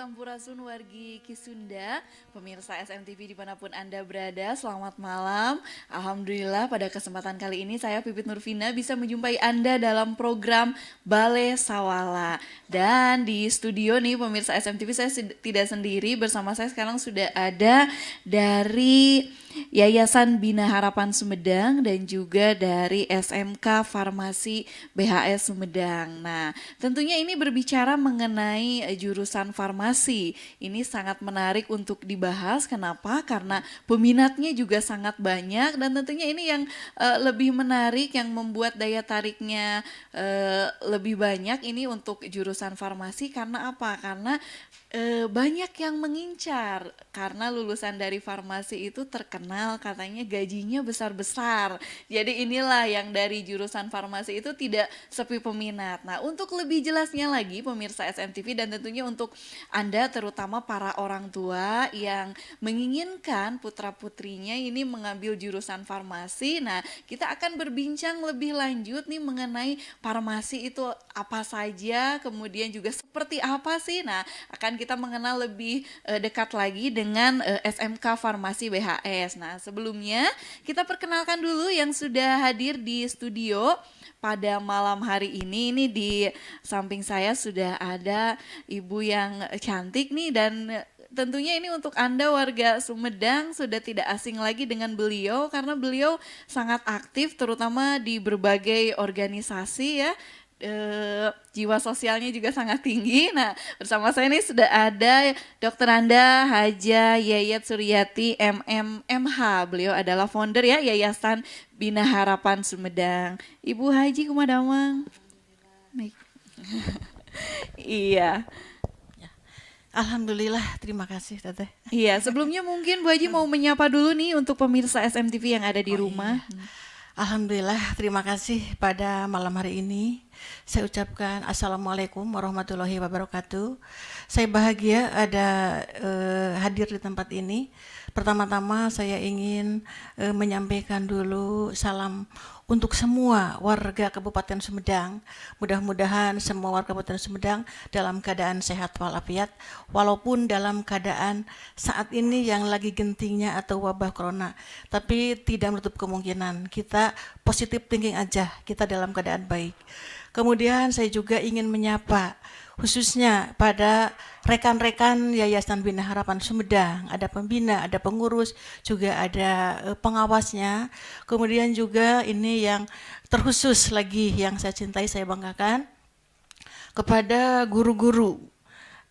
Sampurasun wargi Kisunda, pemirsa SMTV dimanapun Anda berada, selamat malam. Alhamdulillah pada kesempatan kali ini saya Pipit Nurvina bisa menjumpai Anda dalam program Bale Sawala. Dan di studio nih pemirsa SMTV saya tidak sendiri, bersama saya sekarang sudah ada dari Yayasan Bina Harapan Sumedang dan juga dari SMK Farmasi BHS Sumedang. Nah, tentunya ini berbicara mengenai jurusan farmasi. Ini sangat menarik untuk dibahas. Kenapa? Karena peminatnya juga sangat banyak dan tentunya ini yang lebih menarik, yang membuat daya tariknya lebih banyak ini untuk jurusan farmasi. Karena apa? Karena banyak yang mengincar karena lulusan dari farmasi itu terkenal katanya gajinya besar-besar. Jadi inilah yang dari jurusan farmasi itu tidak sepi peminat. Nah, untuk lebih jelasnya lagi pemirsa SMTV dan tentunya untuk Anda terutama para orang tua yang menginginkan putra-putrinya ini mengambil jurusan farmasi. Nah, kita akan berbincang lebih lanjut nih mengenai farmasi itu apa saja, kemudian juga seperti apa sih. Nah, akan kita mengenal lebih dekat lagi dengan SMK Farmasi BHS. Nah, sebelumnya kita perkenalkan dulu yang sudah hadir di studio pada malam hari ini. Ini di samping saya sudah ada ibu yang cantik nih dan tentunya ini untuk Anda warga Sumedang sudah tidak asing lagi dengan beliau karena beliau sangat aktif terutama di berbagai organisasi ya. Jiwa sosialnya juga sangat tinggi. Nah, bersama saya ini sudah ada Dokter Anda Haja Yayat Suryati MMMH. Beliau adalah founder ya Yayasan Bina Harapan Sumedang. Ibu Haji kumadamang. Baik. Iya. Alhamdulillah, terima kasih Teteh. Iya, sebelumnya mungkin Bu Haji mau menyapa dulu nih untuk pemirsa SMTV yang ada di rumah. Iya. Alhamdulillah, terima kasih pada malam hari ini. Saya ucapkan Assalamualaikum warahmatullahi wabarakatuh. Saya bahagia ada hadir di tempat ini. Pertama-tama saya ingin menyampaikan dulu salam untuk semua warga Kabupaten Sumedang. Mudah-mudahan semua warga Kabupaten Sumedang dalam keadaan sehat walafiat, walaupun dalam keadaan saat ini yang lagi gentingnya atau wabah corona. Tapi tidak menutup kemungkinan kita positif thinking aja, kita dalam keadaan baik. Kemudian saya juga ingin menyapa khususnya pada rekan-rekan Yayasan Bina Harapan Sumedang, ada pembina, ada pengurus, juga ada pengawasnya. Kemudian juga ini yang terkhusus lagi yang saya cintai, saya banggakan kepada guru-guru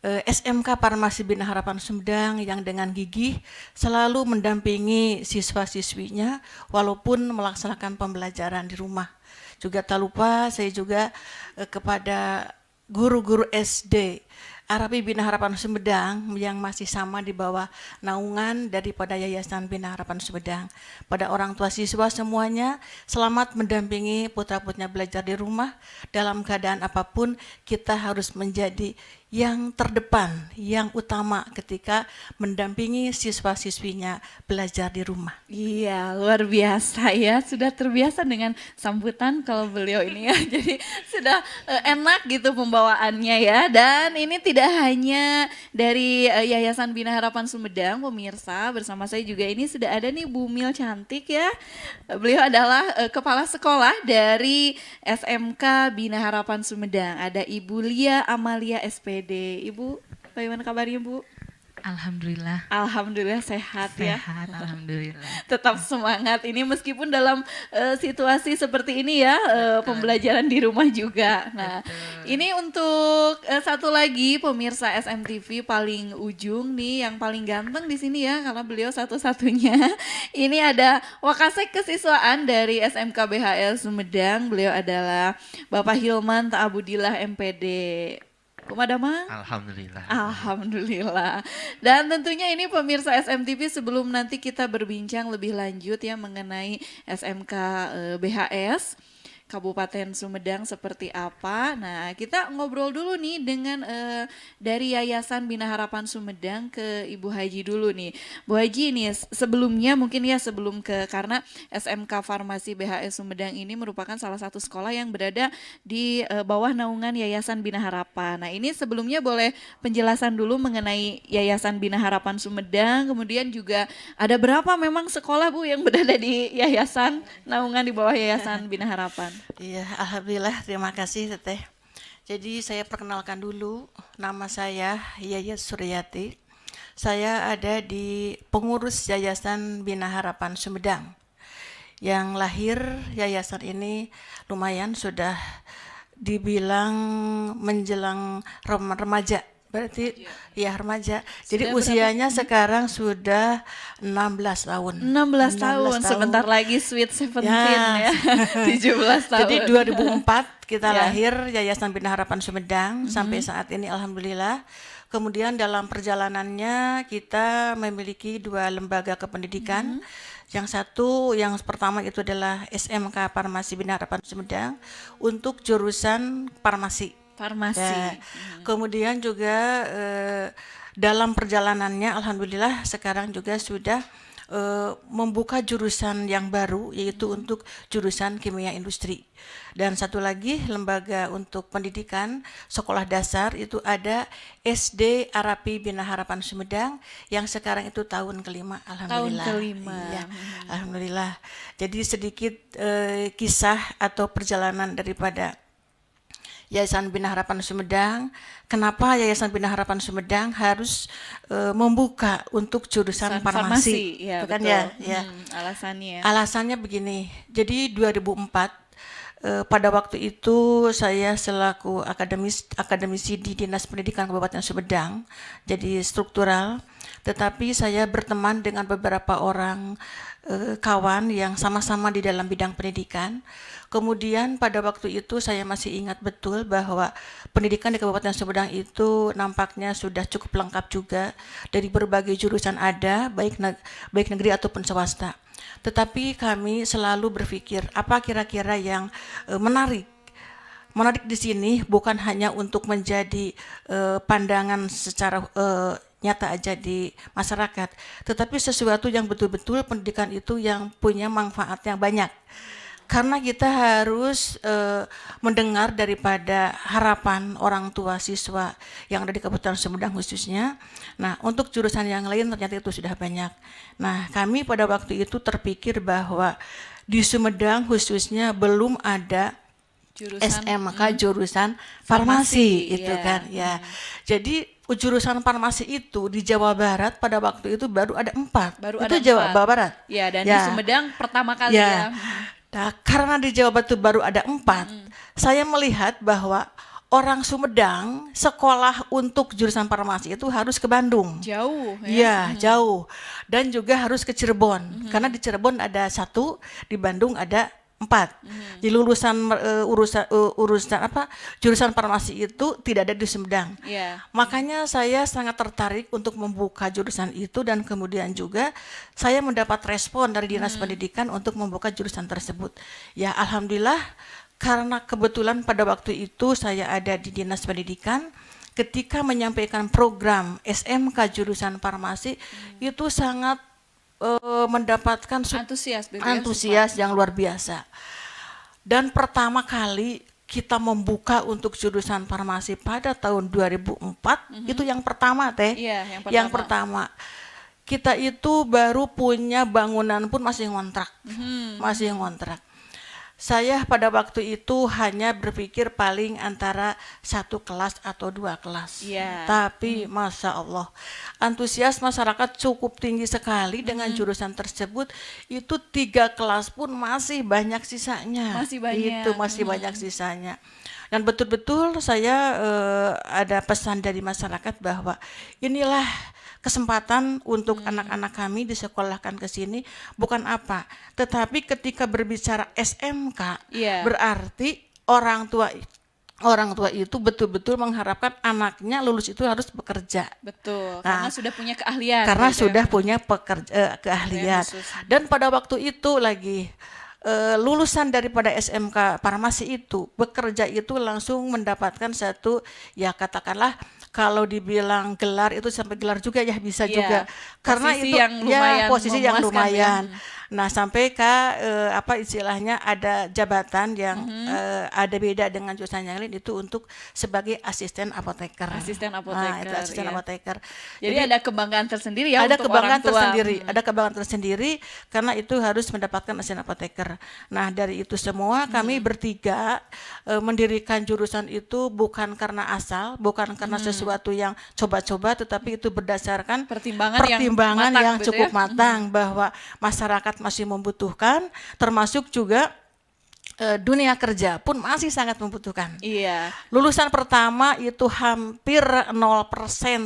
SMK Farmasi Bina Harapan Sumedang yang dengan gigih selalu mendampingi siswa-siswinya walaupun melaksanakan pembelajaran di rumah. Juga tak lupa saya juga kepada guru-guru SD Arapi Bina Harapan Sumedang yang masih sama di bawah naungan daripada Yayasan Bina Harapan Sumedang. Pada orang tua siswa semuanya, selamat mendampingi putra-putrinya belajar di rumah. Dalam keadaan apapun, kita harus menjadi yang terdepan, yang utama ketika mendampingi siswa-siswinya belajar di rumah. Iya, luar biasa ya. Sudah terbiasa dengan sambutan kalau beliau ini ya. Jadi sudah enak gitu pembawaannya ya. Dan ini tidak hanya dari Yayasan Bina Harapan Sumedang, pemirsa. Bersama saya juga ini sudah ada nih Bu Mil cantik ya. Beliau adalah kepala sekolah dari SMK Bina Harapan Sumedang. Ada Ibu Lia Amalia SPD. Ibu, bagaimana kabarnya Bu? Alhamdulillah. Alhamdulillah sehat ya. Sehat, alhamdulillah. Tetap semangat ini meskipun dalam situasi seperti ini ya, pembelajaran di rumah juga. Nah, ini untuk satu lagi pemirsa SMTV paling ujung nih, yang paling ganteng di sini ya, karena beliau satu-satunya. Ini ada Wakasek Kesiswaan dari SMK BHL Sumedang. Beliau adalah Bapak Hilman Ta'abudillah MPD. Kumadamang? Alhamdulillah. Alhamdulillah. Dan tentunya ini pemirsa SMTV sebelum nanti kita berbincang lebih lanjut ya mengenai SMK BHS. Kabupaten Sumedang seperti apa. Nah, kita ngobrol dulu nih dengan dari Yayasan Bina Harapan Sumedang ke Ibu Haji dulu nih. Bu Haji nih sebelumnya mungkin ya sebelum karena SMK Farmasi BHS Sumedang ini merupakan salah satu sekolah yang berada di bawah naungan Yayasan Bina Harapan. Nah, ini sebelumnya boleh penjelasan dulu mengenai Yayasan Bina Harapan Sumedang, kemudian juga ada berapa memang sekolah Bu yang berada di yayasan naungan di bawah Yayasan Bina Harapan? Iya, alhamdulillah, terima kasih Teteh. Jadi saya perkenalkan dulu, nama saya Yayat Suryati. Saya ada di pengurus Yayasan Bina Harapan Sumedang. Yang lahir yayasan ini lumayan sudah dibilang menjelang remaja. Berarti ya remaja. Jadi Sudah usianya sekarang sudah 16 tahun. 16 tahun, sebentar lagi sweet 17 ya. 17 tahun. Jadi 2004 kita Ya. lahir Yayasan Bina Harapan Sumedang sampai saat ini alhamdulillah. Kemudian dalam perjalanannya kita memiliki 2 lembaga kependidikan. Yang satu, yang pertama itu adalah SMK Farmasi Bina Harapan Sumedang untuk jurusan farmasi. Farmasi. Ya. Kemudian juga dalam perjalanannya alhamdulillah sekarang juga sudah membuka jurusan yang baru yaitu untuk jurusan kimia industri. Dan satu lagi lembaga untuk pendidikan sekolah dasar itu ada SD Arapi Bina Harapan Sumedang yang sekarang itu tahun kelima alhamdulillah. Tahun kelima. Iya, alhamdulillah. Jadi sedikit kisah atau perjalanan daripada Yayasan Bina Harapan Sumedang. Kenapa Yayasan Bina Harapan Sumedang harus membuka untuk jurusan farmasi? Ya, itu kan betul. ya. Alasannya. Alasannya begini. Jadi 2004 pada waktu itu saya selaku akademisi di Dinas Pendidikan Kabupaten Sumedang, jadi struktural, tetapi saya berteman dengan beberapa orang kawan yang sama-sama di dalam bidang pendidikan. Kemudian pada waktu itu saya masih ingat betul bahwa pendidikan di Kabupaten Sumedang itu nampaknya sudah cukup lengkap juga, dari berbagai jurusan ada, baik negeri ataupun swasta. Tetapi kami selalu berpikir apa kira-kira yang menarik. Menarik di sini bukan hanya untuk menjadi pandangan secara nyata aja di masyarakat, tetapi sesuatu yang betul-betul pendidikan itu yang punya manfaat yang banyak. Karena kita harus mendengar daripada harapan orang tua siswa yang ada di Kabupaten Sumedang khususnya. Nah, untuk jurusan yang lain ternyata itu sudah banyak. Nah, kami pada waktu itu terpikir bahwa di Sumedang khususnya belum ada SMK jurusan farmasi itu kan ya. Jadi jurusan farmasi itu di Jawa Barat pada waktu itu baru ada 4. Baru itu ada Jawa 4. Barat. Ya, dan di Sumedang pertama kali ya. Nah, karena di Jawa Barat itu baru ada 4, saya melihat bahwa orang Sumedang sekolah untuk jurusan farmasi itu harus ke Bandung. Jauh ya. Iya, jauh. Dan juga harus ke Cirebon. Karena di Cirebon ada 1, di Bandung ada 4. Di lulusan urusan jurusan farmasi itu tidak ada di Sumedang. Yeah. Makanya saya sangat tertarik untuk membuka jurusan itu dan kemudian juga saya mendapat respon dari Dinas Pendidikan untuk membuka jurusan tersebut. Ya alhamdulillah, karena kebetulan pada waktu itu saya ada di Dinas Pendidikan, ketika menyampaikan program SMK jurusan farmasi itu sangat mendapatkan antusias yang luar biasa. Dan pertama kali kita membuka untuk jurusan farmasi pada tahun 2004, itu yang pertama Teh. Iya, yang pertama. Kita itu baru punya bangunan pun masih ngontrak. Masih ngontrak. Saya pada waktu itu hanya berpikir paling antara 1 kelas atau 2 kelas. Tapi Masya Allah, antusias masyarakat cukup tinggi sekali dengan jurusan tersebut. Itu 3 kelas pun masih banyak sisanya. Masih banyak. Itu masih banyak sisanya. Dan betul-betul saya ada pesan dari masyarakat bahwa inilah kesempatan untuk anak-anak kami disekolahkan ke sini, bukan apa, tetapi ketika berbicara SMK, berarti orang tua itu betul-betul mengharapkan anaknya lulus itu harus bekerja. Betul, karena sudah punya keahlian. Karena sudah punya keahlian. Dan pada waktu itu lagi lulusan daripada SMK Farmasi itu bekerja itu langsung mendapatkan satu, ya katakanlah kalau dibilang gelar itu sampai gelar juga ya bisa juga, karena posisi itu yang lumayan posisi yang memuaskan lumayan. ya. Nah, sampai ke apa istilahnya ada jabatan yang ada beda dengan jurusan yang lain, itu untuk sebagai asisten apoteker. Asisten Nah, apoteker, itu asisten ya. apoteker. Jadi ada kebanggaan tersendiri ya ada untuk kebanggaan orang tua. tersendiri, ada kebanggaan tersendiri karena itu harus mendapatkan asisten apoteker. Nah, dari itu semua kami bertiga mendirikan jurusan itu bukan karena asal, bukan karena sesuatu yang coba-coba, tetapi itu berdasarkan Pertimbangan yang matang gitu cukup ya. matang bahwa masyarakat masih membutuhkan, termasuk juga dunia kerja pun masih sangat membutuhkan. Iya. Lulusan pertama itu hampir 0%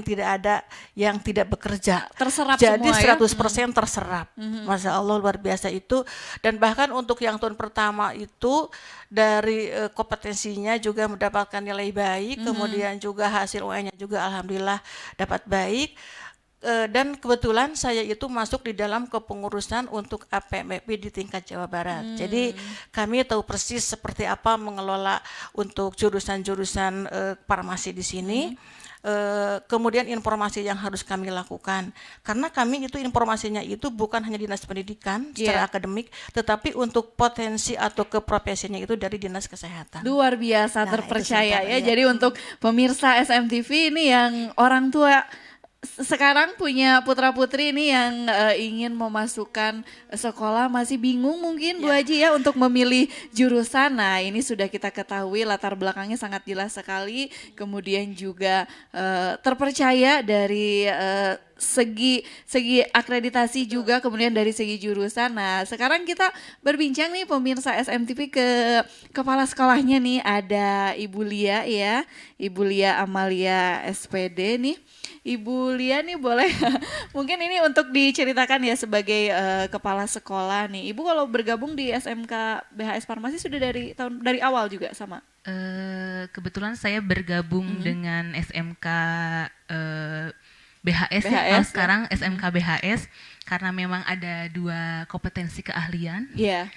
tidak ada yang tidak bekerja. Terserap Jadi semua ya. 100% terserap. Masya Allah, luar biasa itu. Dan bahkan untuk yang tahun pertama itu dari kompetensinya juga mendapatkan nilai baik, kemudian juga hasil UN-nya juga alhamdulillah dapat baik. Dan kebetulan saya itu masuk di dalam kepengurusan untuk APMP di tingkat Jawa Barat. Jadi kami tahu persis seperti apa mengelola untuk jurusan-jurusan farmasi di sini. Kemudian informasi yang harus kami lakukan, karena kami itu informasinya itu bukan hanya dinas pendidikan secara akademik, tetapi untuk potensi atau keprofesinya itu dari dinas kesehatan. Luar biasa, Nah, terpercaya itu ya. sebentar, Jadi untuk pemirsa SMTV ini yang orang tua sekarang punya putra-putri ini yang ingin memasukkan sekolah masih bingung mungkin Bu Haji ya untuk memilih jurusan. Nah, ini sudah kita ketahui latar belakangnya sangat jelas sekali, kemudian juga terpercaya dari segi akreditasi juga, kemudian dari segi jurusan. Nah, sekarang kita berbincang nih pemirsa SMTV ke kepala sekolahnya nih, ada Ibu Lia ya, Ibu Lia Amalia SPD nih. Ibu Lia nih boleh mungkin ini untuk diceritakan ya sebagai kepala sekolah nih. Ibu kalau bergabung di SMK BHS Farmasi sudah dari awal juga sama? Kebetulan saya bergabung dengan SMK BHS ya, sekarang SMK BHS karena memang ada 2 kompetensi keahlian. Iya.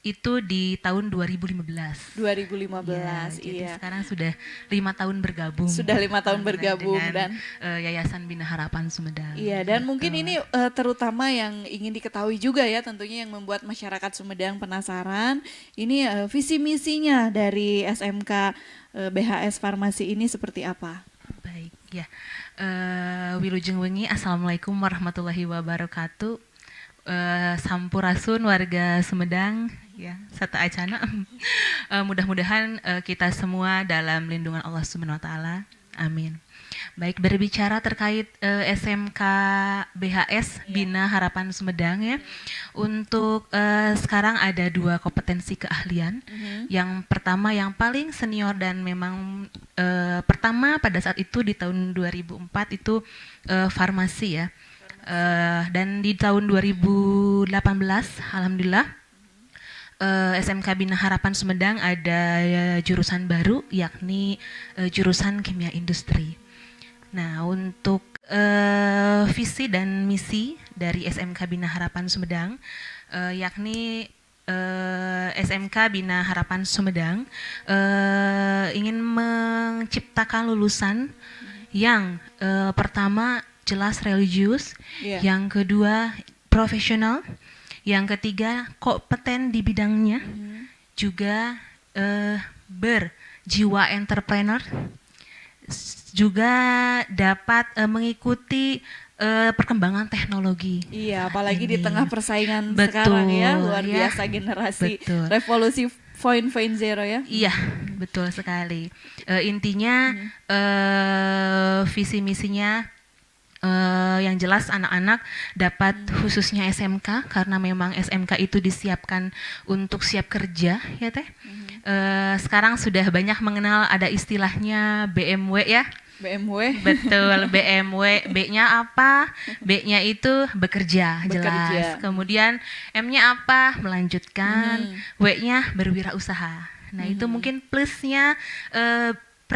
Itu di tahun 2015. 2015, Jadi iya. sekarang sudah 5 tahun bergabung. Sudah 5 tahun bergabung dengan, dan Yayasan Bina Harapan Sumedang. iya, dan mungkin ini terutama yang ingin diketahui juga ya, tentunya yang membuat masyarakat Sumedang penasaran, ini visi misinya dari SMK BHS Farmasi ini seperti apa? Baik, ya. Wilujeng wengi, Assalamualaikum warahmatullahi wabarakatuh. Sampurasun warga Sumedang ya, serta acana. Mudah-mudahan kita semua dalam lindungan Allah Subhanahu wa taala. Amin. Baik, berbicara terkait SMK BHS Bina Harapan Sumedang ya. Untuk sekarang ada 2 kompetensi keahlian. Yang pertama yang paling senior dan memang pertama pada saat itu di tahun 2004 itu farmasi ya. Dan di tahun 2018 alhamdulillah SMK Bina Harapan Sumedang ada jurusan baru, yakni jurusan kimia industri. Nah, untuk visi dan misi dari SMK Bina Harapan Sumedang yakni SMK Bina Harapan Sumedang ingin menciptakan lulusan yang pertama jelas religius, yang kedua profesional, yang ketiga kompeten di bidangnya, juga berjiwa entrepreneur, juga dapat mengikuti perkembangan teknologi. Iya, apalagi di Ini. tengah persaingan Betul, sekarang ya, luar ya. biasa generasi Betul. revolusi 4.0 ya. Iya, betul sekali. Intinya visi misinya yang jelas anak-anak dapat khususnya SMK, karena memang SMK itu disiapkan untuk siap kerja ya teh. Sekarang sudah banyak mengenal ada istilahnya BMW ya. BMW. Betul, BMW. B-nya apa? B-nya itu bekerja, jelas. Kemudian M-nya apa? Melanjutkan. W-nya berwirausaha. Nah, itu mungkin plusnya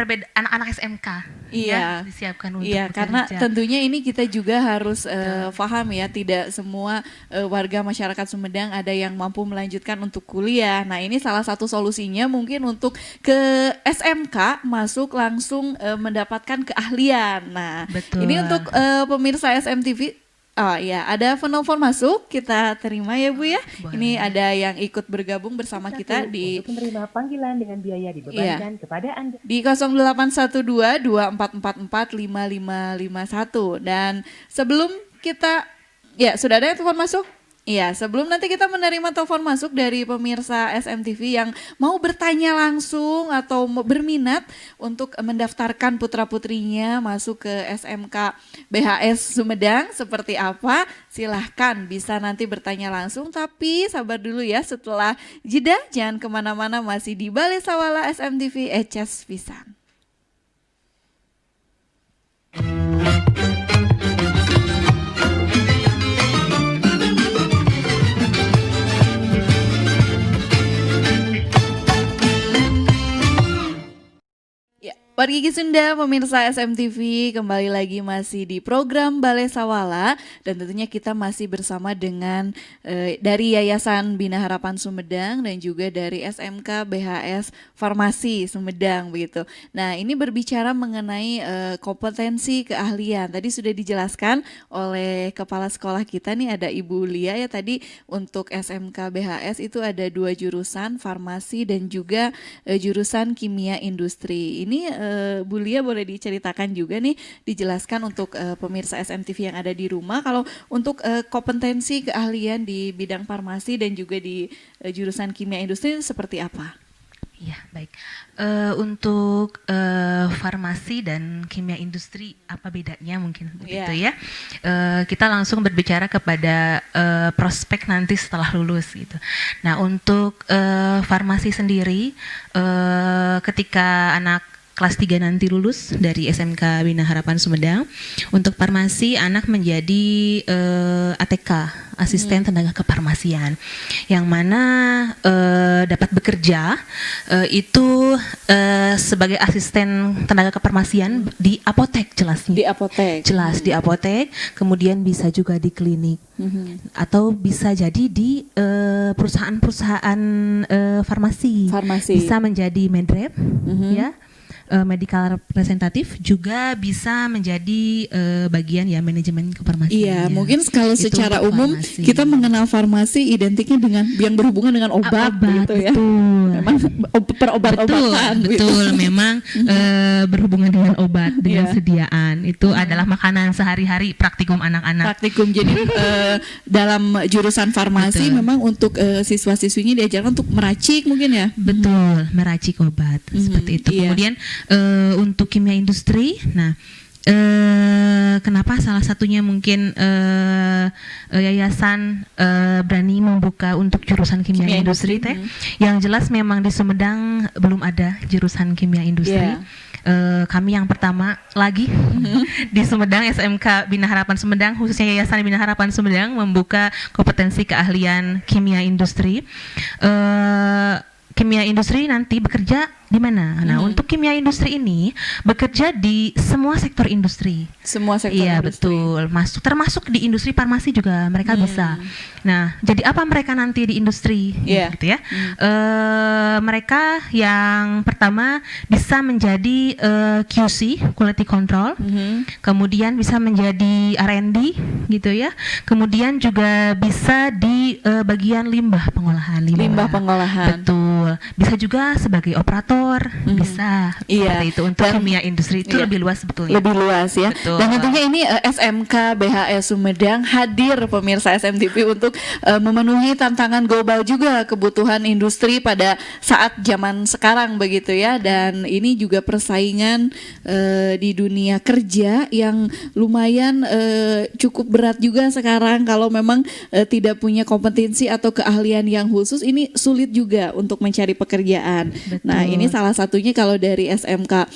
anak-anak SMK Iya, ya, disiapkan untuk iya, karena bekerja. tentunya ini kita juga harus paham ya, tidak semua warga masyarakat Sumedang ada yang mampu melanjutkan untuk kuliah. Nah, ini salah satu solusinya mungkin untuk ke SMK masuk langsung mendapatkan keahlian. Nah, Betul. ini untuk pemirsa SMTV. Oh ya, ada penelpon masuk, kita terima ya Bu ya. Boleh. Ini ada yang ikut bergabung bersama kita di Untuk menerima panggilan dengan biaya dibebankan kepada Anda. di 0812-2444-5551. Dan sebelum kita, ya sudah ada telepon masuk? Iya, sebelum nanti kita menerima telepon masuk dari pemirsa SMTV yang mau bertanya langsung atau berminat untuk mendaftarkan putra-putrinya masuk ke SMK BHS Sumedang seperti apa, silahkan bisa nanti bertanya langsung. Tapi sabar dulu ya, setelah jeda jangan kemana-mana, masih di Balai Sawala SMTV Eces Pisan. Ya, Wargi Sunda, pemirsa SMTV, kembali lagi masih di program Balai Sawala dan tentunya kita masih bersama dengan dari Yayasan Bina Harapan Sumedang dan juga dari SMK BHS Farmasi Sumedang begitu. Nah, ini berbicara mengenai kompetensi keahlian. Tadi sudah dijelaskan oleh kepala sekolah kita nih, ada Ibu Lia ya, tadi untuk SMK BHS itu ada 2 jurusan, farmasi dan juga jurusan kimia industri. Ini Bu Lia boleh diceritakan juga nih, dijelaskan untuk pemirsa SMTV yang ada di rumah, kalau untuk kompetensi keahlian di bidang farmasi dan juga di jurusan kimia industri seperti apa? Ya, baik. Untuk farmasi dan kimia industri, apa bedanya mungkin begitu ya? Kita langsung berbicara kepada prospek nanti setelah lulus gitu. Nah, untuk farmasi sendiri, ketika anak kelas 3 nanti lulus dari SMK Bina Harapan Sumedang, untuk farmasi anak menjadi ATK, asisten tenaga kefarmasian, yang mana dapat bekerja itu sebagai asisten tenaga kefarmasian di apotek, jelasnya. Di apotek. Jelas di apotek, kemudian bisa juga di klinik, atau bisa jadi di perusahaan-perusahaan farmasi. Bisa menjadi medrep, ya. Medical representatif, juga bisa menjadi bagian ya manajemen kefarmasian. Iya, mungkin kalau Itu secara untuk umum farmasi. kita mengenal farmasi identiknya dengan yang berhubungan dengan obat gitu ya. Betul. Memang perobat-obatan. Betul, memang berhubungan dengan obat, dengan sediaan. Itu adalah makanan sehari-hari, praktikum anak-anak. Praktikum. Jadi dalam jurusan farmasi memang untuk siswa-siswinya diajarkan untuk meracik mungkin ya. Betul, meracik obat seperti itu. Iya. Kemudian untuk kimia industri, nah kenapa salah satunya mungkin yayasan berani membuka untuk jurusan kimia industri teh? Yang jelas memang di Sumedang belum ada jurusan kimia industri. Kami yang pertama lagi di Sumedang, SMK Bina Harapan Sumedang, khususnya Yayasan Bina Harapan Sumedang membuka kompetensi keahlian kimia industri. Kimia industri nanti bekerja di mana? Nah, untuk kimia industri ini bekerja di semua sektor industri. Semua sektor Iya, industri. betul. Termasuk di industri farmasi juga mereka bisa. Nah, jadi apa mereka nanti di industri? Gitu ya. Mereka yang pertama bisa menjadi QC, quality control. Kemudian bisa menjadi R&D gitu ya. Kemudian juga bisa di bagian limbah pengolahan. Limbah pengolahan. Betul. Bisa juga sebagai operator, bisa. Seperti itu. Untuk kimia industri itu lebih luas sebetulnya. Lebih luas ya. Betul. Dan tentunya ini SMK BHS Sumedang hadir pemirsa SMTV untuk memenuhi tantangan global juga, kebutuhan industri pada saat zaman sekarang begitu ya. Dan ini juga persaingan di dunia kerja yang lumayan cukup berat juga sekarang. Kalau memang tidak punya kompetensi atau keahlian yang khusus, ini sulit juga untuk mencari mencari pekerjaan. Betul. Nah, ini salah satunya kalau dari SMK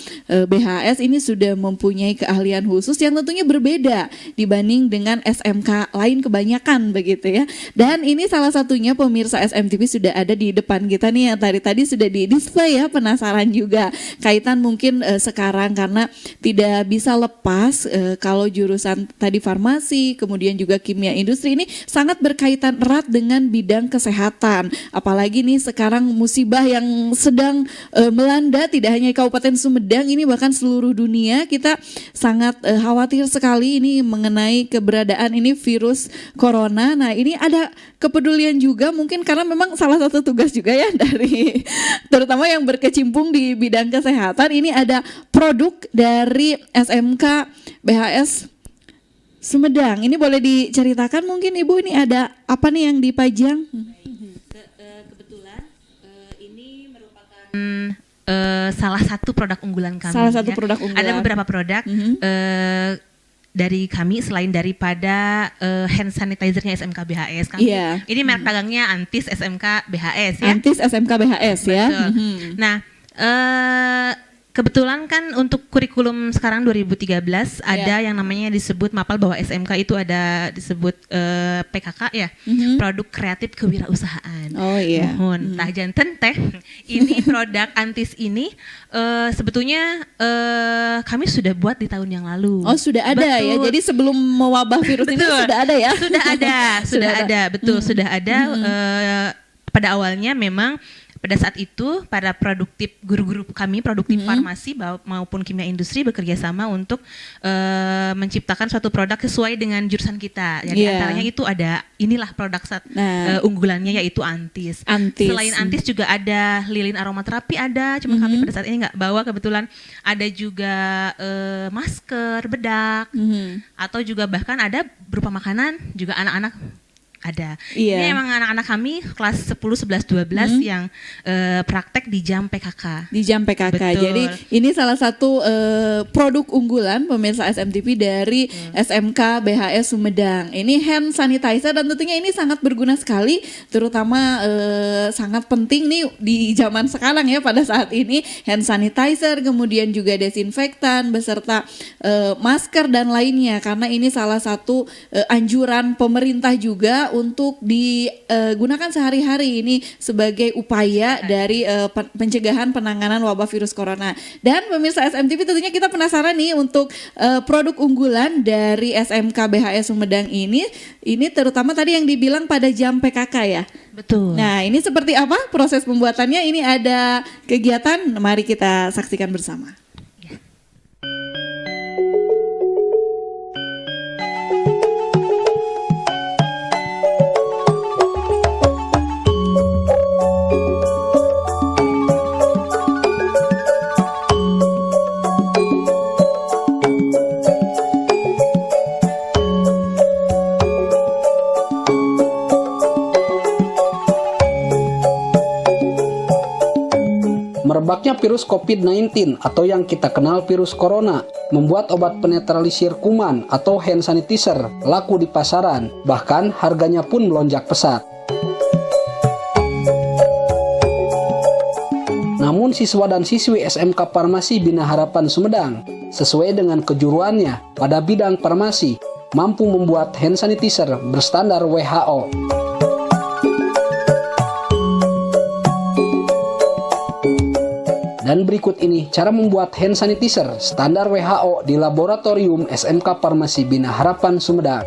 BHS ini sudah mempunyai keahlian khusus yang tentunya berbeda dibanding dengan SMK lain kebanyakan begitu ya. Dan ini salah satunya pemirsa SMTV sudah ada di depan kita nih yang tadi sudah di display ya, penasaran juga kaitan mungkin sekarang karena tidak bisa lepas kalau jurusan tadi farmasi kemudian juga kimia industri ini sangat berkaitan erat dengan bidang kesehatan. Apalagi nih sekarang musibah yang sedang melanda tidak hanya Kabupaten Sumedang, ini bahkan seluruh dunia. Kita sangat khawatir sekali ini mengenai keberadaan ini virus corona. Nah, ini ada kepedulian juga mungkin karena memang salah satu tugas juga ya dari terutama yang berkecimpung di bidang kesehatan. Ini ada produk dari SMK BHS Sumedang. Ini boleh diceritakan mungkin Ibu, ini ada apa nih yang dipajang? Kebetulan ini merupakan salah satu produk unggulan kami. Salah satu produk unggulan. Ada beberapa produk dari kami selain daripada hand sanitizer-nya SMK BHS. Kami ini merek dagangnya Antis SMK BHS ya. Antis SMK BHS ya. Nah, kebetulan kan untuk kurikulum sekarang 2013 ada yang namanya disebut mapal bahwa SMK itu ada disebut PKK ya, produk kreatif kewirausahaan. Oh iya. Mohon tah janten teh. Ini produk Antis ini sebetulnya kami sudah buat di tahun yang lalu. Oh, sudah ada ya. Jadi sebelum mewabah virus ini sudah ada ya. Sudah ada, betul sudah ada. Pada awalnya memang pada saat itu para produktif guru-guru kami produktif farmasi maupun kimia industri bekerja sama untuk menciptakan suatu produk sesuai dengan jurusan kita. Jadi antaranya itu ada inilah produk unggulannya yaitu Antis. Selain Antis juga ada lilin aromaterapi ada, cuma kami pada saat ini nggak bawa kebetulan. Ada juga masker, bedak, atau juga bahkan ada berupa makanan juga anak-anak. Ada. Ini emang anak-anak kami kelas 10, 11, 12 yang praktek di jam PKK. Di jam PKK. Betul. Jadi ini salah satu produk unggulan pemirsa SMTV dari SMK BHS Sumedang. Ini hand sanitizer dan tentunya ini sangat berguna sekali, terutama sangat penting nih di zaman sekarang ya pada saat ini. Hand sanitizer, kemudian juga desinfektan beserta masker dan lainnya, karena ini salah satu anjuran pemerintah juga untuk digunakan sehari-hari ini sebagai upaya dari pencegahan penanganan wabah virus corona. Dan pemirsa SMTV tentunya kita penasaran nih untuk produk unggulan dari SMK BHS Sumedang ini terutama tadi yang dibilang pada jam PKK ya. Betul. Nah, ini seperti apa proses pembuatannya? Ini ada kegiatan, mari kita saksikan bersama. Merebaknya virus COVID-19 atau yang kita kenal virus corona membuat obat penetralisir kuman atau hand sanitizer laku di pasaran, bahkan harganya pun melonjak pesat. Namun siswa dan siswi SMK Farmasi Bina Harapan Sumedang sesuai dengan kejuruannya pada bidang farmasi mampu membuat hand sanitizer berstandar WHO. Dan berikut ini cara membuat hand sanitizer standar WHO di laboratorium SMK Farmasi Bina Harapan Sumedang.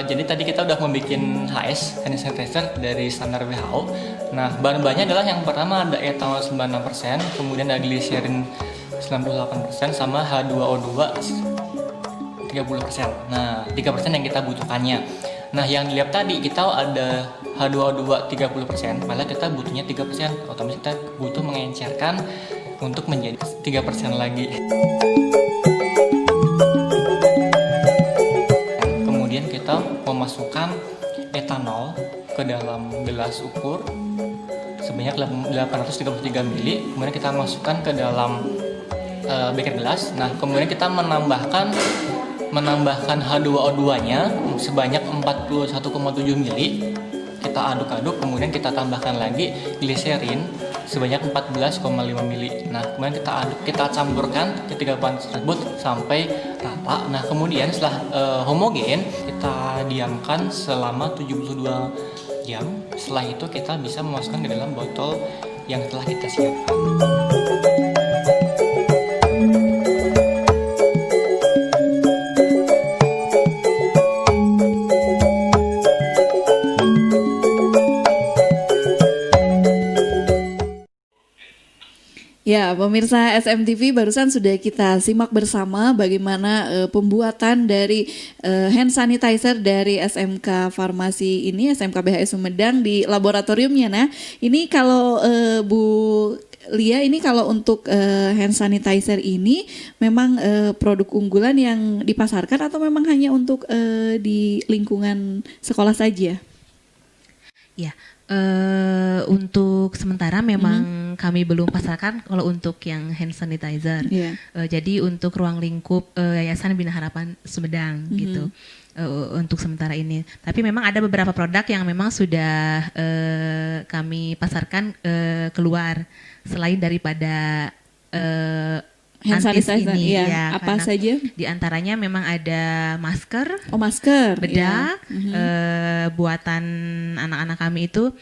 Jadi tadi kita udah membuat HS, hand sanitizer dari standar WHO. Nah, bahan-bahannya adalah yang pertama ada etanol 96%, kemudian ada gliserin 98%, sama H2O2 30%. Nah, 3% yang kita butuhkannya. Nah, yang dilihat tadi kita ada H2O2 30%, malah kita butuhnya 3%. Otomatis kita butuh mengencerkan untuk menjadi 3% lagi. Kemudian kita memasukkan etanol ke dalam gelas ukur sebanyak 833 ml. Kemudian kita masukkan ke dalam beker gelas. Nah, kemudian kita menambahkan menambahkan H2O2-nya sebanyak 41,7 mili. Kita aduk-aduk, kemudian kita tambahkan lagi gliserin sebanyak 14,5 mili. Nah, kemudian kita aduk, kita campurkan ketiga bahan tersebut sampai rata. Nah, kemudian setelah homogen, kita diamkan selama 72 jam. Setelah itu kita bisa memasukkan ke dalam botol yang telah kita siapkan. Ya, pemirsa SMTV, barusan sudah kita simak bersama bagaimana pembuatan dari hand sanitizer dari SMK Farmasi ini, SMK BHS Sumedang di laboratoriumnya. Nah, ini kalau Bu Lia, ini kalau untuk hand sanitizer ini memang produk unggulan yang dipasarkan atau memang hanya untuk di lingkungan sekolah saja? Ya, untuk sementara memang kami belum pasarkan kalau untuk yang hand sanitizer. Yeah. Jadi untuk ruang lingkup Yayasan Bina Harapan Sumedang gitu. Untuk sementara ini. Tapi memang ada beberapa produk yang memang sudah kami pasarkan keluar selain daripada hand antis sanitizer ini. ya, Ya, apa karena saja? di antaranya memang ada masker, Masker, bedak, ya. buatan anak-anak kami itu,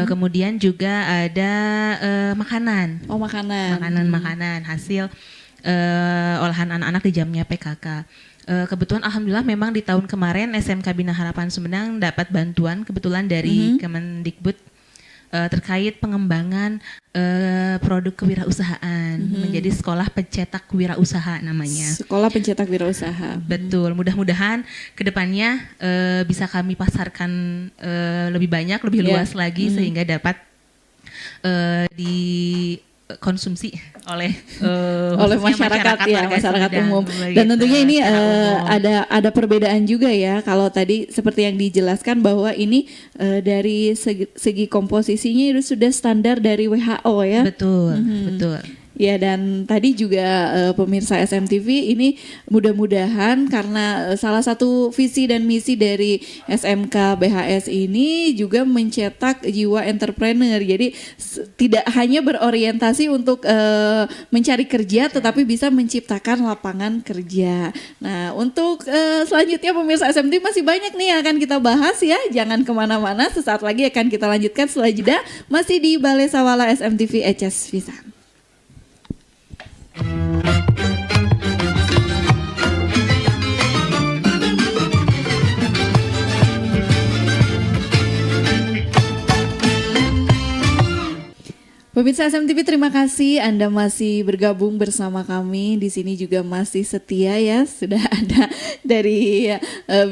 kemudian juga ada makanan, makanan hasil olahan anak-anak di jamnya PKK. Kebetulan alhamdulillah memang di tahun kemarin SMK Bina Harapan Sumedang dapat bantuan kebetulan dari Kemendikbud terkait pengembangan produk kewirausahaan menjadi sekolah pencetak wirausaha namanya. Sekolah pencetak wirausaha. Betul, mudah-mudahan kedepannya bisa kami pasarkan lebih banyak, lebih luas lagi sehingga dapat dikonsumsi oleh masyarakat umum. Dan tentunya ini ada perbedaan juga ya. Kalau tadi seperti yang dijelaskan bahwa ini dari segi komposisinya itu sudah standar dari WHO ya. Betul, betul. Ya, dan tadi juga pemirsa SMTV ini mudah-mudahan karena salah satu visi dan misi dari SMK BHS ini juga mencetak jiwa entrepreneur. Jadi tidak hanya berorientasi untuk mencari kerja tetapi bisa menciptakan lapangan kerja. Nah, untuk selanjutnya pemirsa SMTV masih banyak nih yang akan kita bahas ya. Jangan kemana-mana, sesaat lagi akan kita lanjutkan setelah jeda masih di Balai Sawala SMTV HS Pisan. Pemirsa SMTV, terima kasih Anda masih bergabung bersama kami. Di sini juga masih setia ya. Sudah ada dari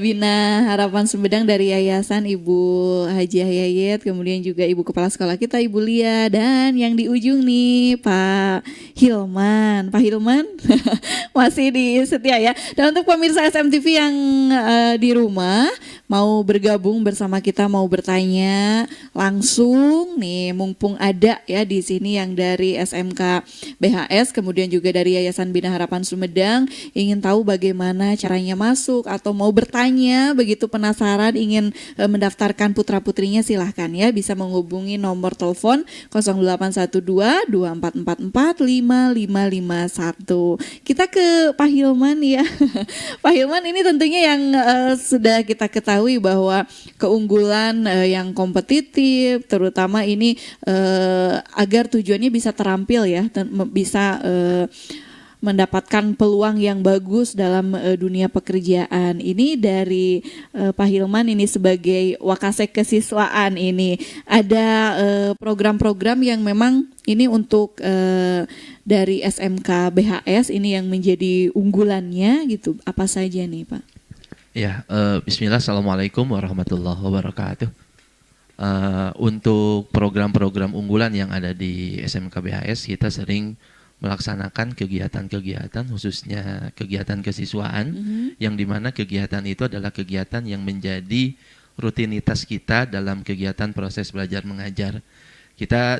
Bina Harapan Sumedang, dari Yayasan Ibu Haji Yayet, kemudian juga Ibu Kepala Sekolah kita Ibu Lia, dan yang di ujung nih Pak Hilman. Pak Hilman masih di setia ya. Dan untuk pemirsa SMTV yang di rumah mau bergabung bersama kita, mau bertanya langsung nih, mumpung ada ya di sini yang dari SMK BHS, kemudian juga dari Yayasan Bina Harapan Sumedang, ingin tahu bagaimana caranya masuk atau mau bertanya, begitu penasaran ingin mendaftarkan putra-putrinya, silahkan ya, bisa menghubungi nomor telepon 0812 2444 5551. Kita ke Pak Hilman ya. Pak Hilman, ini tentunya yang sudah kita ketahui bahwa keunggulan yang kompetitif, terutama ini agar tujuannya bisa terampil ya, dan bisa mendapatkan peluang yang bagus dalam dunia pekerjaan. Ini dari Pak Hilman ini sebagai Wakasek Kesiswaan, ini ada program-program yang memang ini untuk dari SMK BHS ini yang menjadi unggulannya gitu. Apa saja nih Pak? Ya, bismillah, assalamualaikum warahmatullahi wabarakatuh. Untuk program-program unggulan yang ada di SMK BHS, kita sering melaksanakan kegiatan-kegiatan, khususnya kegiatan kesiswaan, yang dimana kegiatan itu adalah kegiatan yang menjadi rutinitas kita dalam kegiatan proses belajar mengajar. Kita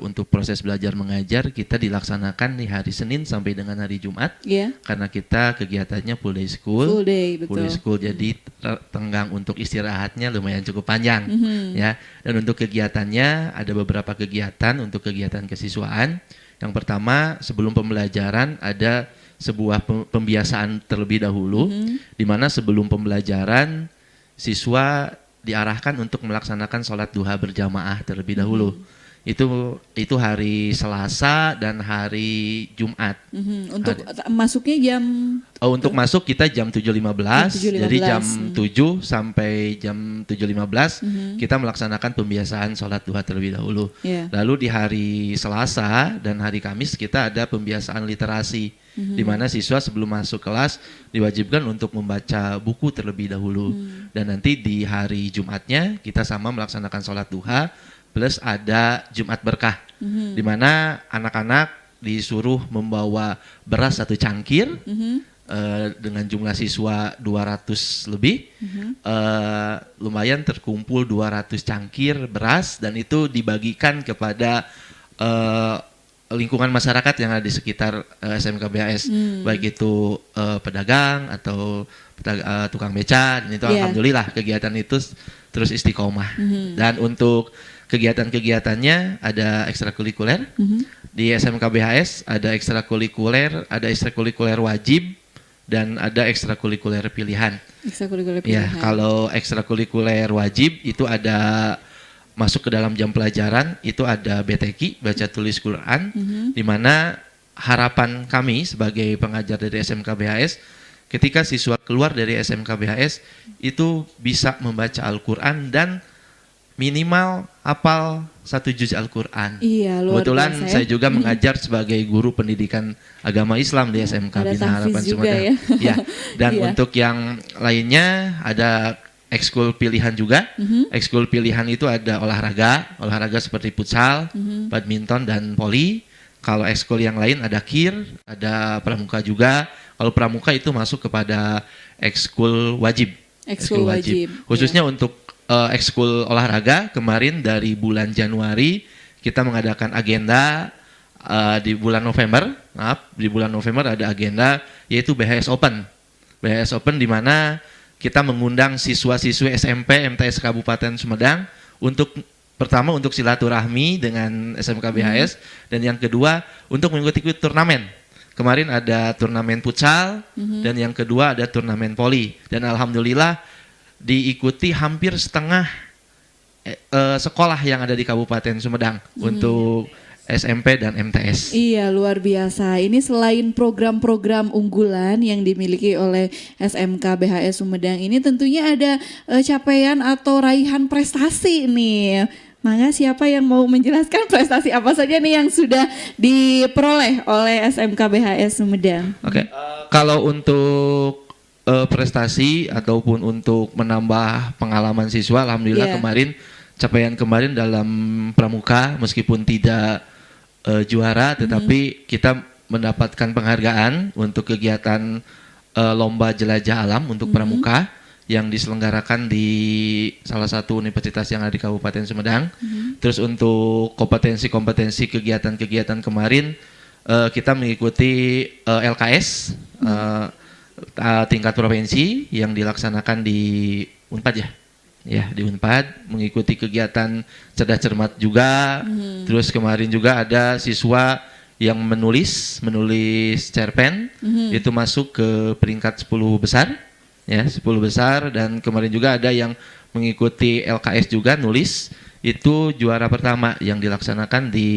untuk proses belajar mengajar kita dilaksanakan di hari Senin sampai dengan hari Jumat. Iya. Karena kita kegiatannya full day school. Full day, betul. Full day school, jadi tenggang untuk istirahatnya lumayan cukup panjang, ya. Dan untuk kegiatannya ada beberapa kegiatan untuk kegiatan kesiswaan. Yang pertama, sebelum pembelajaran ada sebuah pembiasaan terlebih dahulu, di mana sebelum pembelajaran siswa diarahkan untuk melaksanakan sholat duha berjamaah terlebih dahulu. Itu hari Selasa dan hari Jumat. Untuk masuknya jam untuk masuk kita jam 7.15, jadi jam 7 sampai jam 7.15 kita melaksanakan pembiasaan sholat duha terlebih dahulu. Lalu di hari Selasa dan hari Kamis kita ada pembiasaan literasi, di mana siswa sebelum masuk kelas diwajibkan untuk membaca buku terlebih dahulu. Dan nanti di hari Jumatnya kita sama melaksanakan sholat duha plus ada Jumat berkah, di mana anak-anak disuruh membawa beras 1 cangkir dengan jumlah siswa 200 lebih, lumayan terkumpul 200 cangkir beras, dan itu dibagikan kepada lingkungan masyarakat yang ada di sekitar SMK BHS, baik itu pedagang atau tukang beca, dan itu alhamdulillah kegiatan itu terus istiqomah. Dan untuk kegiatan-kegiatannya ada ekstrakurikuler. Di SMK BHS ada ekstrakurikuler wajib dan ada ekstrakurikuler pilihan. Ya, kalau ekstrakurikuler wajib itu ada masuk ke dalam jam pelajaran, itu ada BTQ, baca tulis Quran, di mana harapan kami sebagai pengajar dari SMK BHS, ketika siswa keluar dari SMK BHS itu bisa membaca Al-Quran dan minimal hafal 1 juz Al-Quran. Iya, luar Kebetulan biasa, ya? saya juga mengajar sebagai guru pendidikan agama Islam di SMK Bina Harapan Sumedang. Ya. Dan untuk yang lainnya ada ekskul pilihan juga. Ekskul pilihan itu ada olahraga seperti futsal, badminton dan voli. Kalau ekskul yang lain ada kir, ada pramuka juga. Kalau pramuka itu masuk kepada ekskul wajib. Ekskul wajib. Khususnya untuk ekskul olahraga, kemarin dari bulan Januari kita mengadakan agenda, di bulan November ada agenda yaitu BHS Open. BHS Open di mana kita mengundang siswa-siswi SMP MTS Kabupaten Sumedang pertama untuk silaturahmi dengan SMK BHS, dan yang kedua untuk mengikuti turnamen. Kemarin ada turnamen futsal, dan yang kedua ada turnamen voli, dan alhamdulillah diikuti hampir setengah sekolah yang ada di Kabupaten Sumedang untuk SMP dan MTS. Iya, luar biasa. Ini selain program-program unggulan yang dimiliki oleh SMK BHS Sumedang ini, tentunya ada capaian atau raihan prestasi nih. Maka siapa yang mau menjelaskan prestasi apa saja nih yang sudah diperoleh oleh SMK BHS Sumedang? Oke. Kalau untuk prestasi ataupun untuk menambah pengalaman siswa, alhamdulillah capaian kemarin dalam pramuka meskipun tidak juara, tetapi kita mendapatkan penghargaan untuk kegiatan lomba jelajah alam untuk pramuka yang diselenggarakan di salah satu universitas yang ada di Kabupaten Sumedang. Terus untuk kompetensi kegiatan-kegiatan kemarin kita mengikuti LKS tingkat provinsi yang dilaksanakan di Unpad di Unpad, mengikuti kegiatan cerdas cermat juga. Terus kemarin juga ada siswa yang menulis cerpen, itu masuk ke peringkat 10 besar, 10 besar, dan kemarin juga ada yang mengikuti LKS juga nulis, itu juara pertama yang dilaksanakan di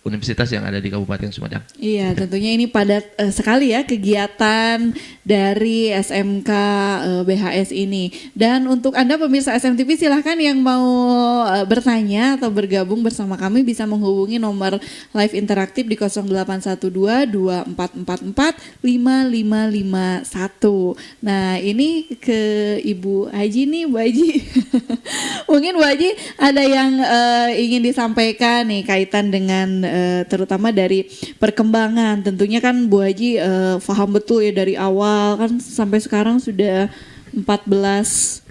universitas yang ada di Kabupaten Sumedang. Iya, tentunya ini padat sekali ya kegiatan dari SMK BHS ini. Dan untuk Anda pemirsa SMTV, silahkan yang mau bertanya atau bergabung bersama kami bisa menghubungi nomor live interaktif di 0812-2444-5551. Nah, ini ke Ibu Haji nih, Bu Haji. Mungkin Bu Haji ada yang ingin disampaikan nih kaitan dengan terutama dari perkembangan. Tentunya kan Bu Haji paham betul ya dari awal kan sampai sekarang sudah 16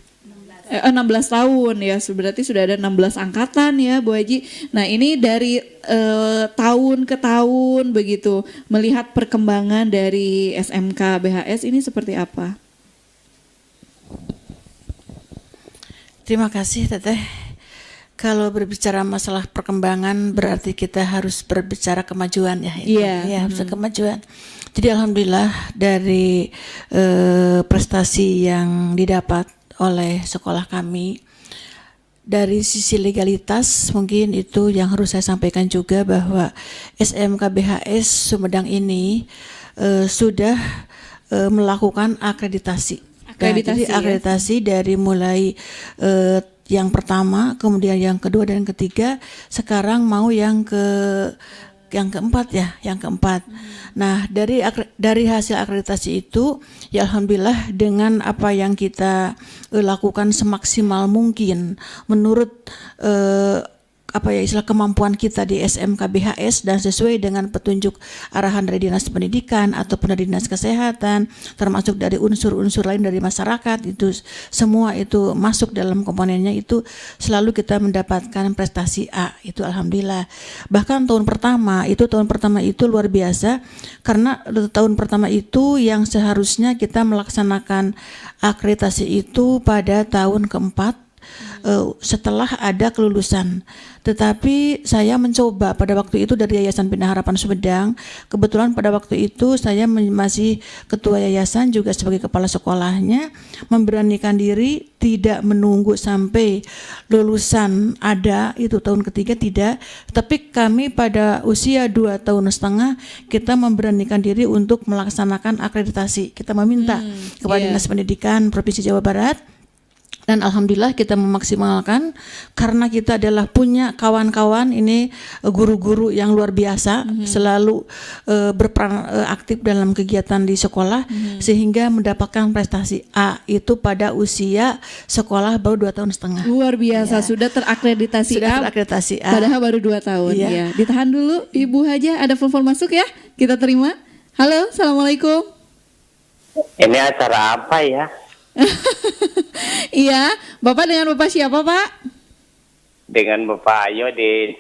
16 tahun ya, berarti sudah ada 16 angkatan ya Bu Haji. Nah ini dari tahun ke tahun begitu, melihat perkembangan dari SMK BHS ini seperti apa? Terima kasih Teteh. Kalau berbicara masalah perkembangan berarti kita harus berbicara kemajuan ya. Iya. Harus kemajuan. Jadi alhamdulillah dari prestasi yang didapat oleh sekolah kami, dari sisi legalitas mungkin itu yang harus saya sampaikan juga, bahwa SMK BHS Sumedang ini sudah melakukan akreditasi. Jadi akreditasi dari mulai yang pertama, kemudian yang kedua dan ketiga, sekarang mau yang keempat ya, yang keempat. Nah, dari hasil akreditasi itu ya alhamdulillah dengan apa yang kita lakukan semaksimal mungkin menurut istilah kemampuan kita di SMK BHS dan sesuai dengan petunjuk arahan dari Dinas Pendidikan ataupun dari Dinas Kesehatan, termasuk dari unsur-unsur lain dari masyarakat, itu semua itu masuk dalam komponennya, itu selalu kita mendapatkan prestasi A, itu alhamdulillah. Bahkan tahun pertama itu luar biasa, karena tahun pertama itu yang seharusnya kita melaksanakan akreditasi itu pada tahun keempat setelah ada kelulusan. Tetapi saya mencoba pada waktu itu dari Yayasan Bina Harapan Sumedang. Kebetulan pada waktu itu saya masih ketua yayasan juga sebagai kepala sekolahnya, memberanikan diri tidak menunggu sampai lulusan ada, itu tahun ketiga tidak. Tapi kami pada usia 2,5 tahun kita memberanikan diri untuk melaksanakan akreditasi. Kita meminta kepada Dinas Pendidikan Provinsi Jawa Barat. Dan alhamdulillah kita memaksimalkan, karena kita adalah punya kawan-kawan ini guru-guru yang luar biasa, selalu berperan aktif dalam kegiatan di sekolah, sehingga mendapatkan prestasi A itu pada usia sekolah baru 2,5 tahun. Luar biasa, sudah terakreditasi A. Padahal baru 2 tahun. Ya. Ditahan dulu Ibu Haja, ada telepon masuk ya, kita terima. Halo, assalamualaikum. Ini acara apa ya? Iya, Bapak dengan Bapak siapa Pak? Dengan Bapak Ayo di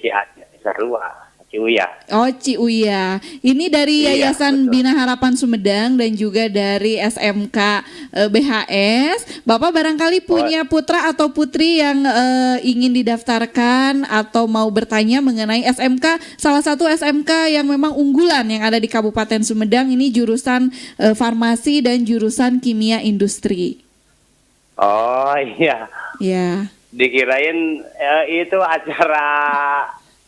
Ciuya. Oh, Ciuya. Ini dari Yayasan Bina Harapan Sumedang dan juga dari SMK BHS. Bapak barangkali punya putra atau putri yang ingin didaftarkan atau mau bertanya mengenai SMK, salah satu SMK yang memang unggulan yang ada di Kabupaten Sumedang, ini jurusan farmasi dan jurusan kimia industri. Oh iya. Ya. Dikirain itu acara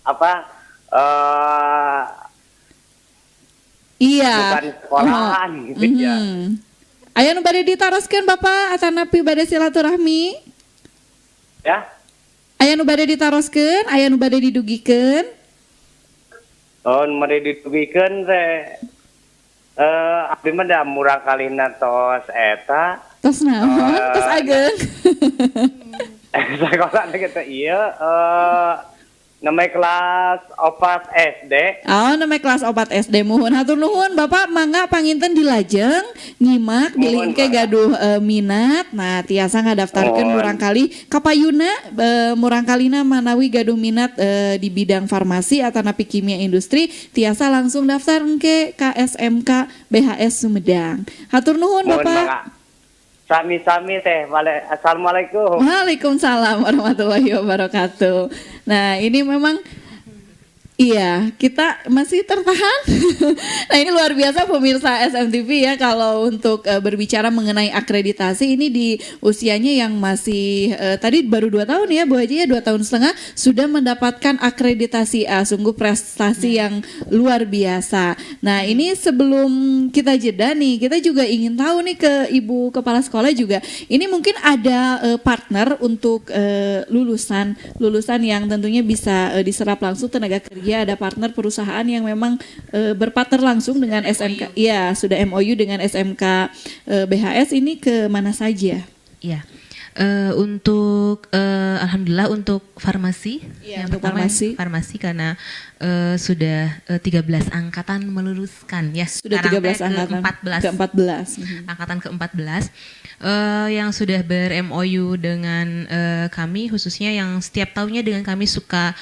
apa? Iya. Bukan sekolahan gitu ya. Aya nu bade ditaroskeun Bapak atanapi bade silaturahmi? Ya. Aya nu bade ditaroskeun, aya nu bade didugikeun? Oh, nu bade didugikeun teh abdi mah da murah kalina tos eta. Tos naon? Tos ageng. Sekolah kita namanya kelas 4 SD. Oh, namanya kelas 4 SD. Muhun hatur nuhun Bapak, mangga panginten dilajeng nyimak bilingke gaduh minat. Nah, tiasa ngadaftarkeun murang kali kapayuna murang kalina manawi gaduh minat di bidang farmasi atanapi kimia industri, tiasa langsung daftar engke ka SMK BHS Sumedang. Hatur nuhun Bapak. Sami-sami teh. Assalamualaikum. Waalaikumsalam warahmatullahi wabarakatuh. Nah, ini memang iya, kita masih tertahan. Nah, ini luar biasa pemirsa SMTV ya, kalau untuk berbicara mengenai akreditasi ini di usianya yang masih tadi baru 2 tahun ya Bu Haji ya, 2,5 tahun sudah mendapatkan akreditasi A, sungguh prestasi yang luar biasa. Nah, ini sebelum kita jeda nih, kita juga ingin tahu nih ke Ibu Kepala Sekolah juga, ini mungkin ada partner untuk lulusan yang tentunya bisa diserap langsung tenaga kerja. Ada partner perusahaan yang memang berpartner langsung dengan SMK. Iya, sudah MOU dengan SMK BHS, ini ke mana saja? Iya. Untuk alhamdulillah untuk farmasi, yang untuk pertama farmasi karena sudah 13 angkatan meluluskan ya. Sudah Sekarang 13 angkatan ke-14. Angkatan ke-14 yang sudah ber-MOU dengan kami, khususnya yang setiap tahunnya dengan kami suka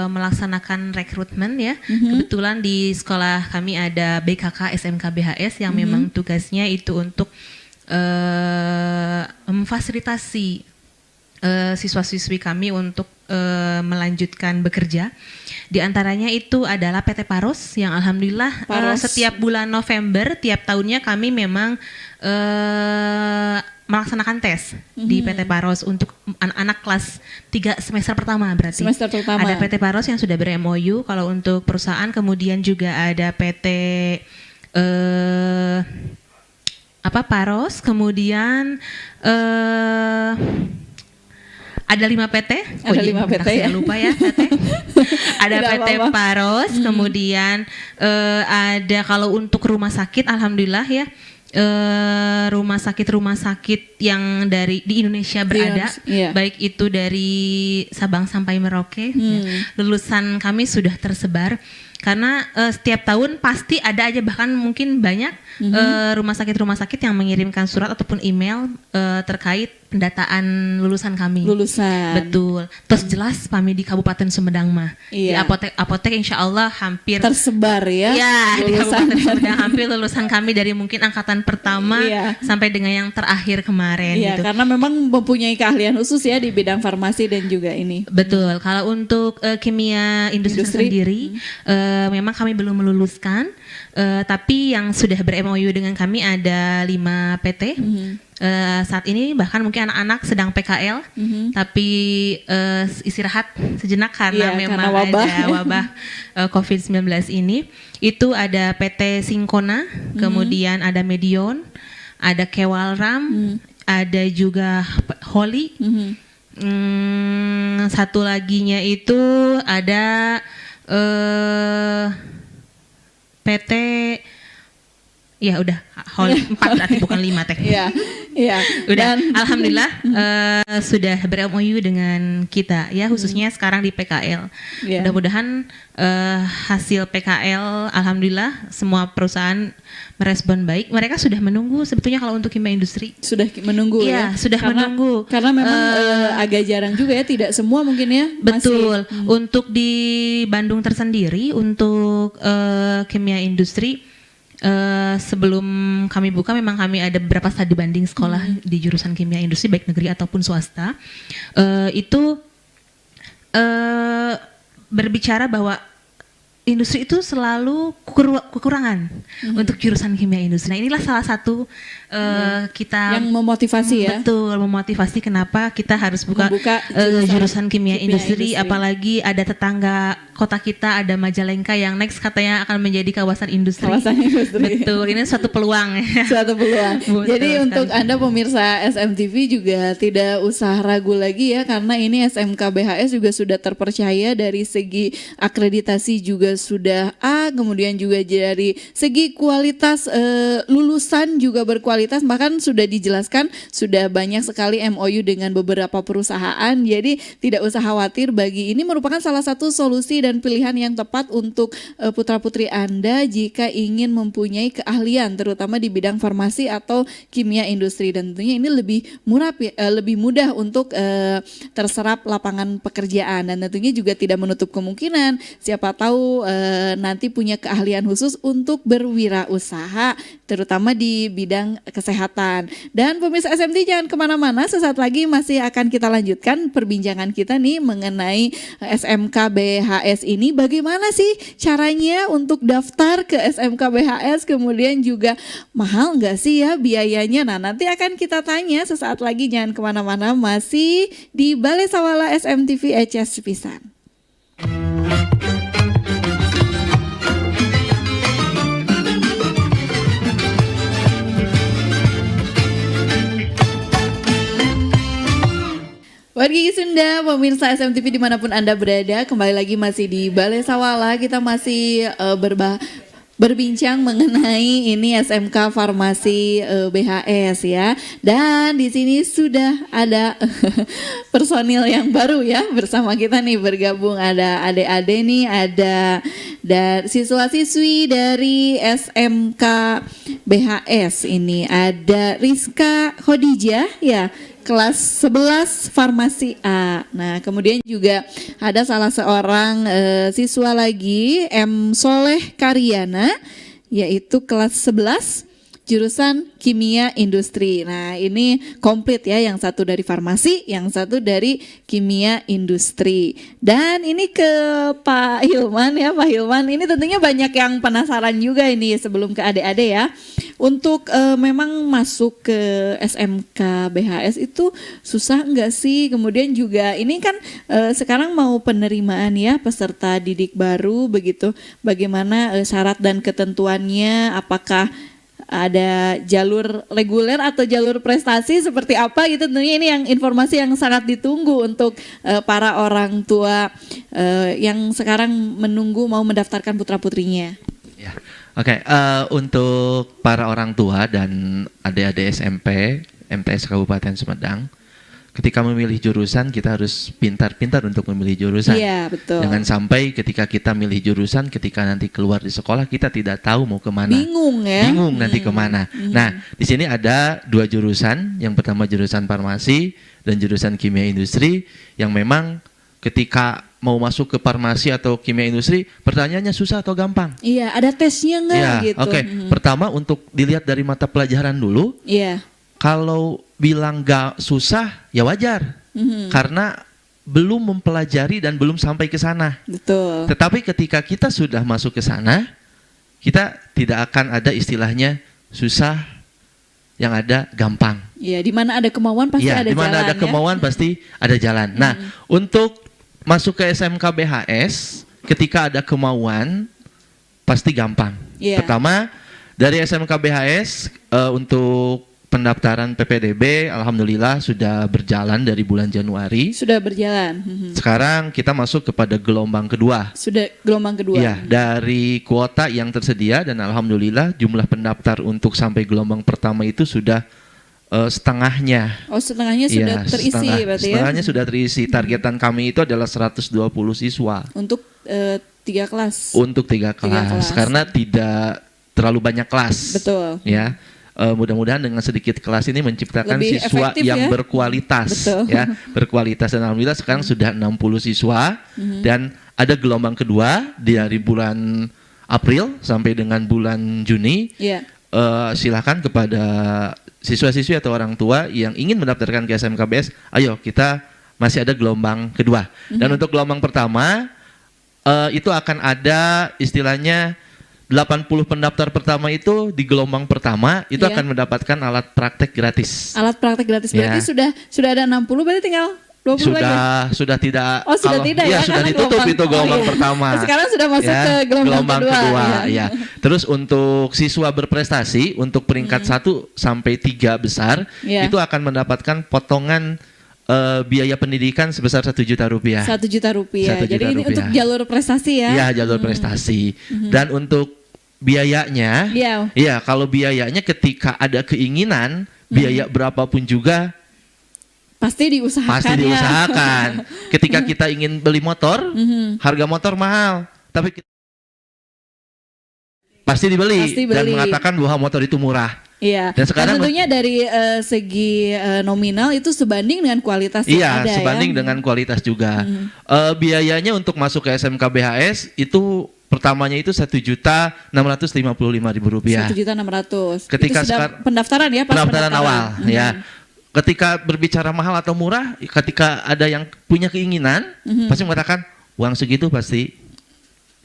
melaksanakan rekrutmen ya. Kebetulan di sekolah kami ada BKK SMK BHS yang memang tugasnya itu untuk memfasilitasi siswa-siswi kami untuk melanjutkan bekerja. Di antaranya itu adalah PT Paros yang alhamdulillah setiap bulan November tiap tahunnya kami memang melaksanakan tes di PT Paros untuk anak-anak kelas 3 semester pertama berarti. Semester pertama. Ada PT Paros yang sudah ber-MOU kalau untuk perusahaan, kemudian juga ada PT Paros, kemudian ada 5 PT. Ada 5 PT ya. Saya lupa ya PT. Ada PT Paros, kemudian ada kalau untuk rumah sakit alhamdulillah ya. Rumah sakit yang di Indonesia berada, baik itu dari Sabang sampai Merauke, ya. Lulusan kami sudah tersebar. Karena setiap tahun pasti ada aja, bahkan mungkin banyak rumah sakit yang mengirimkan surat ataupun email terkait pendataan lulusan kami. Betul. Terus jelas kami di Kabupaten Sumedang mah. Di apotek insya Allah hampir tersebar ya. Ya, di Kabupaten Sumedang hampir lulusan kami dari mungkin angkatan pertama sampai dengan yang terakhir kemarin. Iya, gitu. karena memang mempunyai keahlian khusus ya di bidang farmasi dan juga ini. Betul. Kalau untuk kimia industri sendiri, memang kami belum meluluskan, tapi yang sudah ber-MOU dengan kami ada 5 PT. Saat ini bahkan mungkin anak-anak sedang PKL, tapi istirahat sejenak karena memang ada wabah COVID-19 ini. Itu ada PT Singkona, kemudian ada Medion, ada Kewalram, ada juga Holy. Satu laginya itu ada PT ya udah Holy 4 berarti bukan 5 teh. Iya. Udah alhamdulillah sudah ber-MOU dengan kita ya, khususnya sekarang di PKL. Mudah-mudahan hasil PKL alhamdulillah semua perusahaan merespon baik. Mereka sudah menunggu sebetulnya kalau untuk kimia industri. Sudah menunggu ya. Sudah menunggu. Karena memang agak jarang juga ya, tidak semua mungkin ya. Betul. Untuk di Bandung tersendiri untuk kimia industri sebelum kami buka memang kami ada beberapa studi banding sekolah di jurusan kimia industri baik negeri ataupun swasta. Itu berbicara bahwa industri itu selalu kekurangan untuk jurusan kimia industri. Nah, inilah salah satu kita yang memotivasi ya. Betul, memotivasi kenapa kita harus buka jurusan kimia industri, apalagi ada tetangga kota kita ada Majalengka yang next katanya akan menjadi kawasan industri. Betul, ini suatu peluang. Suatu peluang. Jadi untuk Anda pemirsa SMTV juga tidak usah ragu lagi ya, karena ini SMK BHS juga sudah terpercaya dari segi akreditasi juga sudah A, kemudian juga dari segi kualitas lulusan juga berkualitas, bahkan sudah dijelaskan sudah banyak sekali MOU dengan beberapa perusahaan. Jadi tidak usah khawatir, bagi ini merupakan salah satu solusi dan pilihan yang tepat untuk putra-putri Anda jika ingin mempunyai keahlian terutama di bidang farmasi atau kimia industri, dan tentunya ini lebih mudah untuk terserap lapangan pekerjaan, dan tentunya juga tidak menutup kemungkinan siapa tahu nanti punya keahlian khusus untuk berwirausaha terutama di bidang kesehatan. Dan pemirsa SMT jangan kemana-mana, sesaat lagi masih akan kita lanjutkan perbincangan kita nih mengenai SMK BHS ini. Bagaimana sih caranya untuk daftar ke SMK BHS, kemudian juga mahal nggak sih ya biayanya? Nah, nanti akan kita tanya sesaat lagi, jangan kemana-mana, masih di Balai Sawala SMTV ECS Pisan. Wargi Sunda, pemirsa SMTV dimanapun Anda berada, kembali lagi masih di Balai Sawala. Kita masih berbincang mengenai ini SMK Farmasi BHS ya. Dan di sini sudah ada personil yang baru ya bersama kita nih bergabung, ada adik-adik nih, ada siswa-siswi dari SMK BHS ini, ada Rizka Khadijah ya, kelas 11 Farmasi A. Nah, kemudian juga ada salah seorang siswa lagi, M. Soleh Karyana, yaitu kelas 11 jurusan Kimia Industri. Nah, ini komplit ya, yang satu dari farmasi, yang satu dari Kimia Industri. Dan ini ke Pak Hilman ya, Pak Hilman. Ini tentunya banyak yang penasaran juga ini sebelum ke adik-adik ya. Untuk memang masuk ke SMK BHS itu susah enggak sih? Kemudian juga ini kan sekarang mau penerimaan ya peserta didik baru begitu. Bagaimana syarat dan ketentuannya? Apakah ada jalur reguler atau jalur prestasi seperti apa gitu? Tentunya ini yang informasi yang sangat ditunggu untuk para orang tua yang sekarang menunggu mau mendaftarkan putra-putrinya. Ya. Oke, untuk para orang tua dan adik-adik SMP MTS Kabupaten Sumedang, ketika memilih jurusan kita harus pintar-pintar untuk memilih jurusan. Iya, betul. Jangan sampai ketika kita milih jurusan, ketika nanti keluar di sekolah kita tidak tahu mau kemana. Bingung ya. Bingung nanti kemana. Nah, di sini ada 2 jurusan. Yang pertama jurusan farmasi dan jurusan kimia industri yang memang ketika mau masuk ke farmasi atau kimia industri, pertanyaannya susah atau gampang? Iya, ada tesnya nggak Ya, gitu? oke. Pertama untuk dilihat dari mata pelajaran dulu. Iya. Kalau bilang gak susah, ya wajar. Karena belum mempelajari dan belum sampai ke sana. Betul. Tetapi ketika kita sudah masuk ke sana, kita tidak akan ada istilahnya susah, yang ada gampang. Iya, di mana ada kemauan pasti Ya, ada di mana jalan ada ya. kemauan pasti ada jalan. Nah, untuk masuk ke SMK BHS, ketika ada kemauan pasti gampang. Iya. Pertama, dari SMK BHS untuk pendaftaran PPDB alhamdulillah sudah berjalan dari bulan Januari. Sudah berjalan. Sekarang kita masuk kepada gelombang kedua. Sudah gelombang kedua. Ya, dari kuota yang tersedia dan alhamdulillah jumlah pendaftar untuk sampai gelombang pertama itu sudah setengahnya. Oh, setengahnya sudah Ya, terisi berarti ya. setengahnya sudah terisi. Targetan kami itu adalah 120 siswa. Untuk 3 kelas. Untuk 3 kelas. kelas. Karena tidak terlalu banyak kelas. Betul. Ya. Mudah-mudahan dengan sedikit kelas ini menciptakan Lebih siswa efektif yang ya. berkualitas. Betul. Ya, berkualitas. Dan alhamdulillah sekarang sudah 60 siswa dan ada gelombang kedua dari bulan April sampai dengan bulan Juni. Iya. Silakan kepada siswa-siswi atau orang tua yang ingin mendaftarkan ke SMK BHS, ayo kita masih ada gelombang kedua. Dan untuk gelombang pertama itu akan ada istilahnya 80 pendaftar pertama itu di gelombang pertama itu Iya. akan mendapatkan alat praktek gratis. Alat praktek gratis berarti Ya. sudah ada 60 berarti tinggal 20 lagi. Sudah tidak. Oh, sudah tidak ya, sudah karena ditutup gelombang- itu gelombang oh, iya. pertama. Sekarang sudah masuk ke gelombang kedua, ya. Terus untuk siswa berprestasi untuk peringkat 1 sampai 3 besar Iya. itu akan mendapatkan potongan biaya pendidikan sebesar 1 juta rupiah. 1 juta rupiah. 1 juta Jadi ini rupiah. untuk jalur prestasi ya. Iya, jalur prestasi. Dan untuk biayanya, Iya. ya kalau biayanya ketika ada keinginan, biaya berapapun juga Pasti diusahakan pasti ya. diusahakan. Ketika kita ingin beli motor, harga motor mahal, tapi pasti dibeli, Pasti dan beli. mengatakan bahwa motor itu murah. Iya. Dan sekarang tentunya dari segi nominal itu sebanding dengan kualitas yang Iya, ada sebanding ya. dengan kualitas juga. Biayanya untuk masuk ke SMK BHS itu pertamanya itu 1.655.000 rupiah. 1.600.000. Ketika itu sudah sekar- pendaftaran ya, pas Pendaftaran awal, ya. Ketika berbicara mahal atau murah, ketika ada yang punya keinginan, pasti mengatakan uang segitu pasti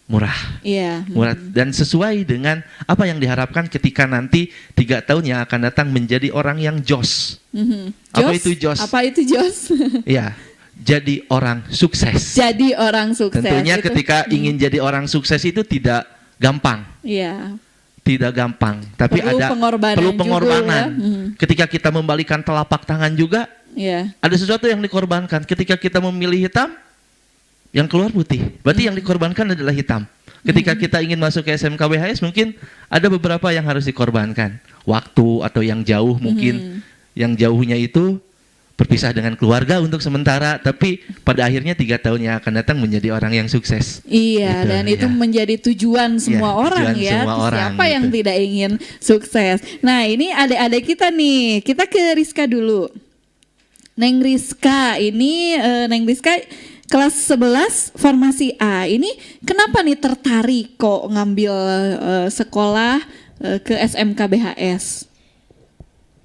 murah. Iya. Murah dan sesuai dengan apa yang diharapkan ketika nanti 3 tahun yang akan datang menjadi orang yang jos. Apa itu jos? Apa itu jos? Ya, jadi orang sukses. Jadi orang sukses. Tentunya itu. ketika ingin jadi orang sukses itu tidak gampang. Iya. Tidak gampang, tapi Perlu ada pengorbanan perlu juga pengorbanan. ya. Ketika kita membalikan telapak tangan juga, Iya. ada sesuatu yang dikorbankan. Ketika kita memilih hitam, yang keluar putih. Berarti yang dikorbankan adalah hitam. Ketika kita ingin masuk ke SMK BHS mungkin ada beberapa yang harus dikorbankan. Waktu atau yang jauh mungkin. Yang jauhnya itu berpisah dengan keluarga untuk sementara, tapi pada akhirnya 3 tahun yang akan datang menjadi orang yang sukses. Iya, gitu, dan itu menjadi tujuan semua orang ya. Semua orang, siapa yang tidak ingin sukses? Nah, ini adik-adik kita nih. Kita ke Rizka dulu. Neng Rizka, ini Neng Rizka kelas 11 Farmasi A. Ini kenapa nih tertarik kok ngambil sekolah ke SMK BHS?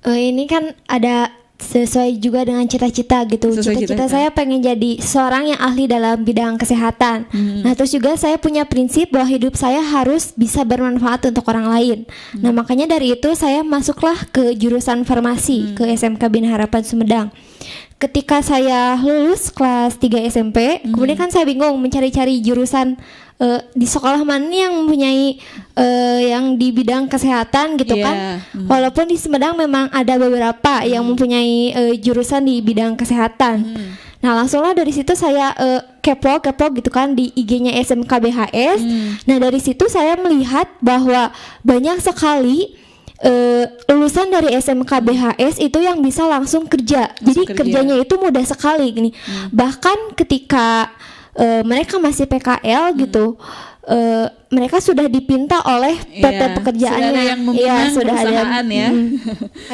Ini kan ada sesuai juga dengan cita-cita gitu. Cita-cita saya pengen jadi seorang yang ahli dalam bidang kesehatan. Nah, terus juga saya punya prinsip bahwa hidup saya harus bisa bermanfaat untuk orang lain. Nah, makanya dari itu saya masuklah ke jurusan farmasi ke SMK Bina Harapan Sumedang. Ketika saya lulus kelas 3 SMP, kemudian kan saya bingung mencari-cari jurusan di sekolah mana nih yang mempunyai yang di bidang kesehatan gitu kan. Walaupun di Sumedang memang ada beberapa yang mempunyai jurusan di bidang kesehatan. Nah, langsunglah dari situ saya kepo gitu kan di IG-nya SMK BHS. Nah, dari situ saya melihat bahwa banyak sekali lulusan dari SMK BHS itu yang bisa langsung kerja. Jadi kerjanya itu mudah sekali gini. Bahkan ketika mereka masih PKL gitu, mereka sudah dipinta oleh PT pekerjaannya, sudah ada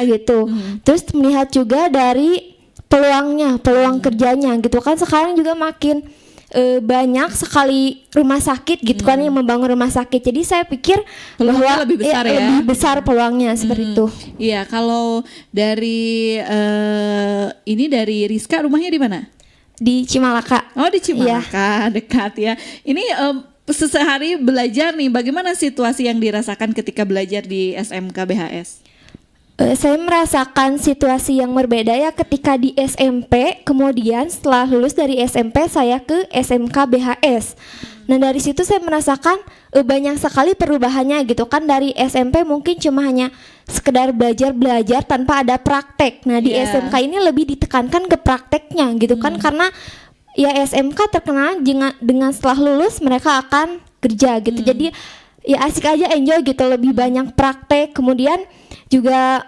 gitu. Terus melihat juga dari peluang kerjanya gitu kan, sekarang juga makin banyak sekali rumah sakit gitu kan yang membangun rumah sakit. Jadi saya pikir bahwa lebih besar lebih besar peluangnya seperti itu. Iya, kalau dari ini dari Rizka rumahnya di mana? Di Cimalaka. Oh, di Cimalaka, dekat ya. Ini sehari belajar nih, bagaimana situasi yang dirasakan ketika belajar di SMK BHS? Saya merasakan situasi yang berbeda ya ketika di SMP, kemudian setelah lulus dari SMP saya ke SMK BHS. Nah, dari situ saya merasakan banyak sekali perubahannya gitu kan. Dari SMP mungkin cuma hanya sekedar belajar tanpa ada praktek. Nah, di SMK ini lebih ditekankan ke prakteknya gitu kan, karena ya SMK terkenal dengan setelah lulus mereka akan kerja gitu. Jadi ya asik aja, enjoy gitu, lebih banyak praktek, kemudian juga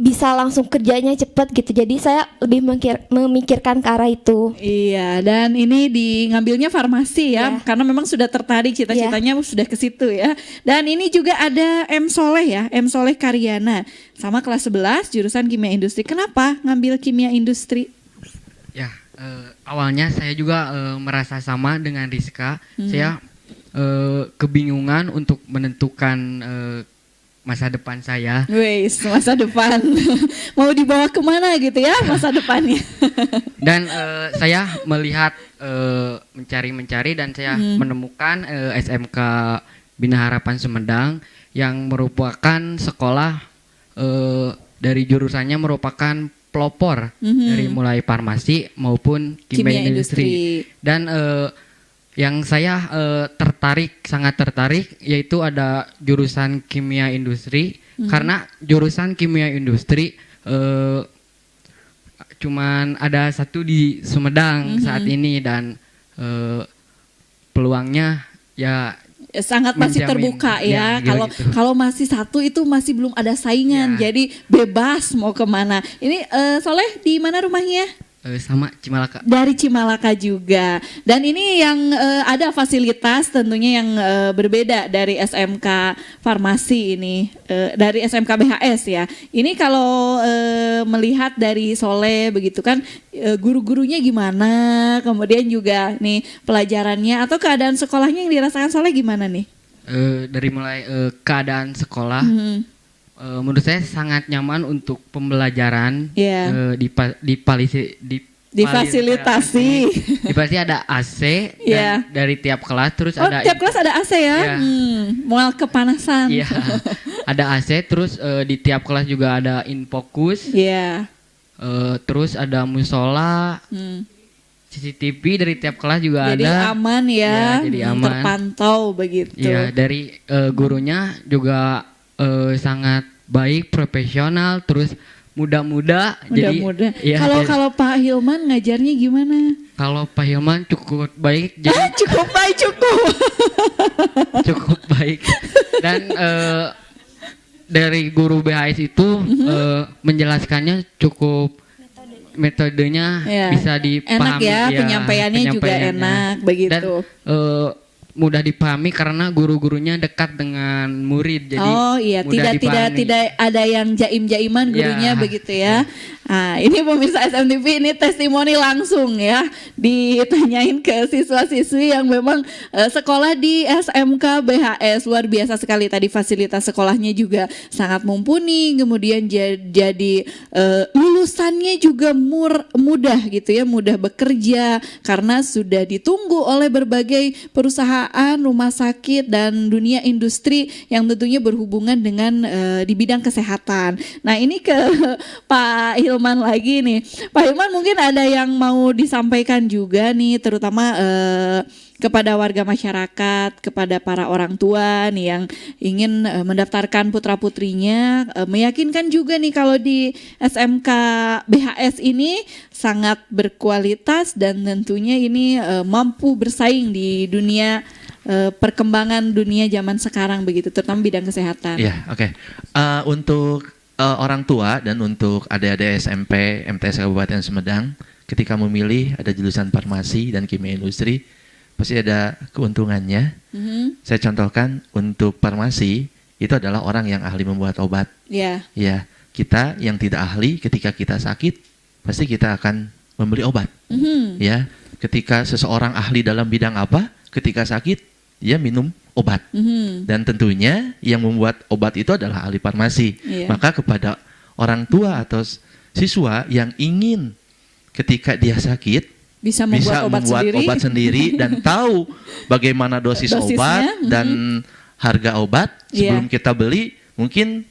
bisa langsung kerjanya cepat gitu. Jadi saya lebih memikirkan ke arah itu. Iya, dan ini ngambilnya farmasi ya, karena memang sudah tertarik, cita-citanya sudah ke situ ya. Dan ini juga ada M Soleh ya, M Soleh Karyana, sama kelas 11 jurusan kimia industri. Kenapa ngambil kimia industri? Ya, awalnya saya juga merasa sama dengan Rizka. Saya kebingungan untuk menentukan masa depan saya. Wes, masa depan. Mau dibawa kemana gitu ya masa depannya. Dan saya melihat mencari dan saya menemukan SMK Bina Harapan Sumedang yang merupakan sekolah dari jurusannya merupakan pelopor dari mulai farmasi maupun kimia industri. Dan yang saya sangat tertarik yaitu ada jurusan kimia industri, karena jurusan kimia industri cuman ada satu di Sumedang saat ini, dan peluangnya ya sangat masih terbuka ya. Kalau masih satu itu masih belum ada saingan, jadi bebas mau kemana. Ini Soleh di mana rumahnya? Sama Cimalaka. Dari Cimalaka juga. Dan ini yang ada fasilitas tentunya yang berbeda dari SMK Farmasi ini, dari SMK BHS ya. Ini kalau melihat dari Soleh begitu kan, guru-gurunya gimana, kemudian juga nih pelajarannya atau keadaan sekolahnya yang dirasakan Soleh gimana nih? Dari mulai keadaan sekolah, menurut saya sangat nyaman untuk pembelajaran. Difasilitasi. Pasti ada AC dan dari tiap kelas terus ada. Tiap kelas ada AC ya. Mual kepanasan. Iya. Ada AC, terus di tiap kelas juga ada infocus. Terus ada musola. CCTV dari tiap kelas juga jadi ada. Aman ya. Jadi aman. Terpantau begitu. Iya, dari gurunya juga sangat baik, profesional, terus muda-muda. Jadi Kalau Pak Hilman ngajarnya gimana? Kalau Pak Hilman cukup baik, jadi cukup baik, cukup baik. Dan dari guru BHS itu menjelaskannya cukup, metodenya bisa dipahami. Enak ya, penyampaiannya juga enak begitu. Dan mudah dipahami karena guru-gurunya dekat dengan murid, jadi mudah dipahami. tidak ada yang jaim-jaiman gurunya begitu ya. Nah, ini pemirsa SMTV, ini testimoni langsung ya, ditanyain ke siswa-siswi yang memang sekolah di SMK BHS. Luar biasa sekali, tadi fasilitas sekolahnya juga sangat mumpuni, kemudian jadi lulusannya juga mudah gitu ya, mudah bekerja karena sudah ditunggu oleh berbagai perusahaan, rumah sakit dan dunia industri yang tentunya berhubungan dengan di bidang kesehatan. Nah, ini ke Pak Hilman lagi nih. Pak Hilman, mungkin ada yang mau disampaikan juga nih, terutama kepada warga masyarakat, kepada para orang tua nih yang ingin mendaftarkan putra-putrinya, meyakinkan juga nih kalau di SMK BHS ini sangat berkualitas dan tentunya ini mampu bersaing di dunia perkembangan dunia zaman sekarang begitu, terutama bidang kesehatan. Iya, oke. Untuk orang tua dan untuk adik-adik SMP MTS Kabupaten Sumedang, ketika memilih ada jurusan farmasi dan kimia industri, pasti ada keuntungannya. Saya contohkan untuk farmasi itu adalah orang yang ahli membuat obat. Ya, kita yang tidak ahli, ketika kita sakit pasti kita akan memberi obat. Ya, ketika seseorang ahli dalam bidang apa, ketika sakit dia minum obat. Dan tentunya yang membuat obat itu adalah ahli farmasi. Maka kepada orang tua atau siswa yang ingin ketika dia sakit bisa membuat obat sendiri dan tahu bagaimana dosis obat dan harga obat sebelum kita beli, mungkin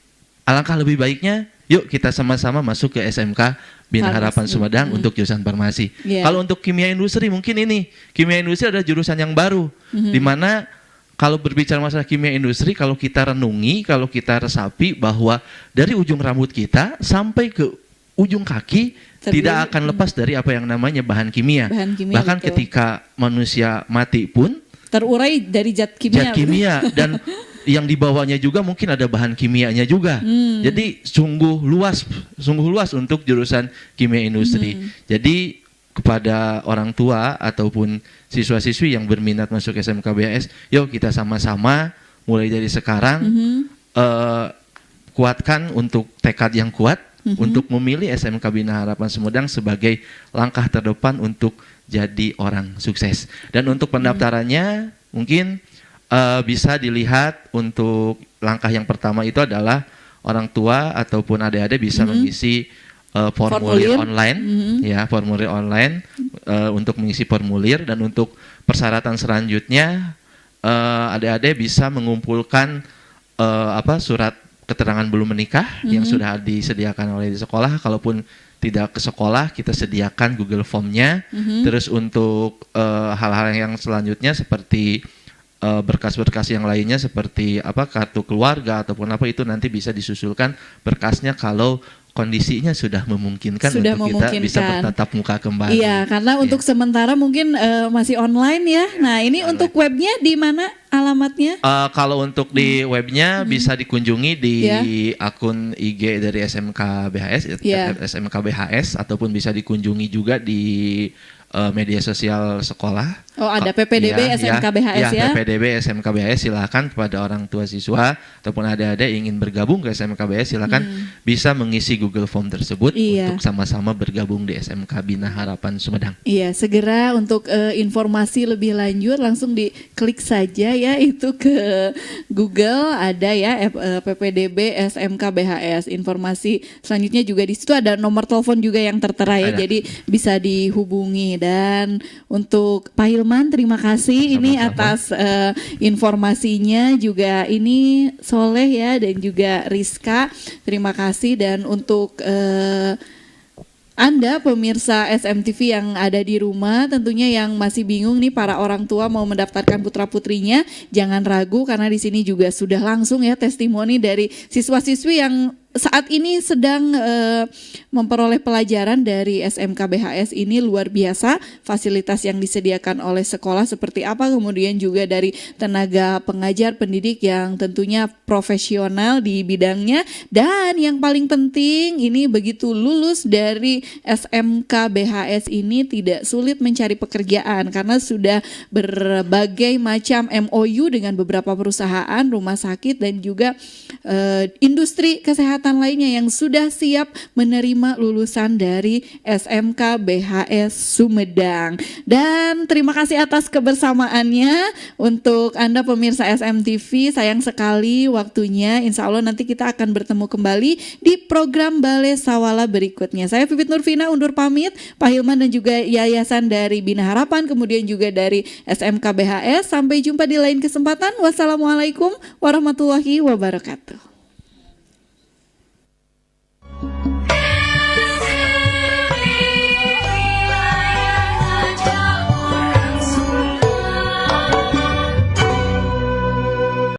alangkah lebih baiknya yuk kita sama-sama masuk ke SMK Bina Harapan Sumedang untuk jurusan farmasi. Kalau untuk kimia industri, mungkin ini kimia industri adalah jurusan yang baru, di mana kalau berbicara masalah kimia industri, kalau kita renungi, kalau kita resapi bahwa dari ujung rambut kita sampai ke ujung kaki tidak akan lepas dari apa yang namanya bahan kimia. Bahkan betul. Ketika manusia mati pun terurai dari zat kimia. Dan yang dibawanya juga mungkin ada bahan kimianya juga. Jadi sungguh luas untuk jurusan kimia industri. Jadi kepada orang tua ataupun siswa-siswi yang berminat masuk SMK BHS, yuk kita sama-sama mulai dari sekarang kuatkan untuk tekad yang kuat untuk memilih SMK Bina Harapan Sumedang sebagai langkah terdepan untuk jadi orang sukses. Dan untuk pendaftarannya mungkin bisa dilihat untuk langkah yang pertama itu adalah orang tua ataupun adik-adik bisa mengisi formulir online, ya formulir online untuk mengisi formulir. Dan untuk persyaratan selanjutnya adik-adik bisa mengumpulkan surat keterangan belum menikah yang sudah disediakan oleh di sekolah. Kalaupun tidak ke sekolah, kita sediakan Google Form-nya. Terus untuk hal-hal yang selanjutnya seperti berkas-berkas yang lainnya seperti kartu keluarga ataupun itu nanti bisa disusulkan berkasnya kalau kondisinya sudah memungkinkan untuk kita bisa bertatap muka kembali. Iya, karena untuk sementara mungkin masih online ya. Nah, ini online. Untuk webnya di mana alamatnya? Kalau untuk di webnya bisa dikunjungi di akun IG dari SMK BHS, SMK BHS, ataupun bisa dikunjungi juga di media sosial sekolah. Oh, ada PPDB SMK BHS ya? PPDB SMK BHS, silakan kepada orang tua siswa ataupun adik-adik ingin bergabung ke SMK BHS, silakan bisa mengisi Google Form tersebut untuk sama-sama bergabung di SMK Bina Harapan Sumedang. Iya, segera untuk informasi lebih lanjut langsung diklik saja ya itu ke Google, ada ya PPDB SMK BHS. Informasi selanjutnya juga di situ ada nomor telepon juga yang tertera ya, jadi bisa dihubungi. Dan untuk Pak Hilman, terima kasih ini atas informasinya juga. Ini Soleh ya dan juga Rizka, terima kasih. Dan untuk Anda pemirsa SMTV yang ada di rumah, tentunya yang masih bingung nih para orang tua mau mendaftarkan putra-putrinya, jangan ragu karena di sini juga sudah langsung ya testimoni dari siswa-siswi yang saat ini sedang memperoleh pelajaran dari SMK BHS ini luar biasa. Fasilitas yang disediakan oleh sekolah seperti apa, kemudian juga dari tenaga pengajar pendidik yang tentunya profesional di bidangnya, dan yang paling penting ini begitu lulus dari SMK BHS ini tidak sulit mencari pekerjaan karena sudah berbagai macam MOU dengan beberapa perusahaan, rumah sakit dan juga industri kesehatan lainnya yang sudah siap menerima lulusan dari SMK BHS Sumedang. Dan terima kasih atas kebersamaannya untuk Anda pemirsa SMTV. Sayang sekali waktunya. Insya Allah nanti kita akan bertemu kembali di program Bale Sawala berikutnya. Saya Pipit Nurvina undur pamit. Pak Hilman dan juga Yayasan dari Bina Harapan, kemudian juga dari SMK BHS. Sampai jumpa di lain kesempatan. Wassalamualaikum warahmatullahi wabarakatuh.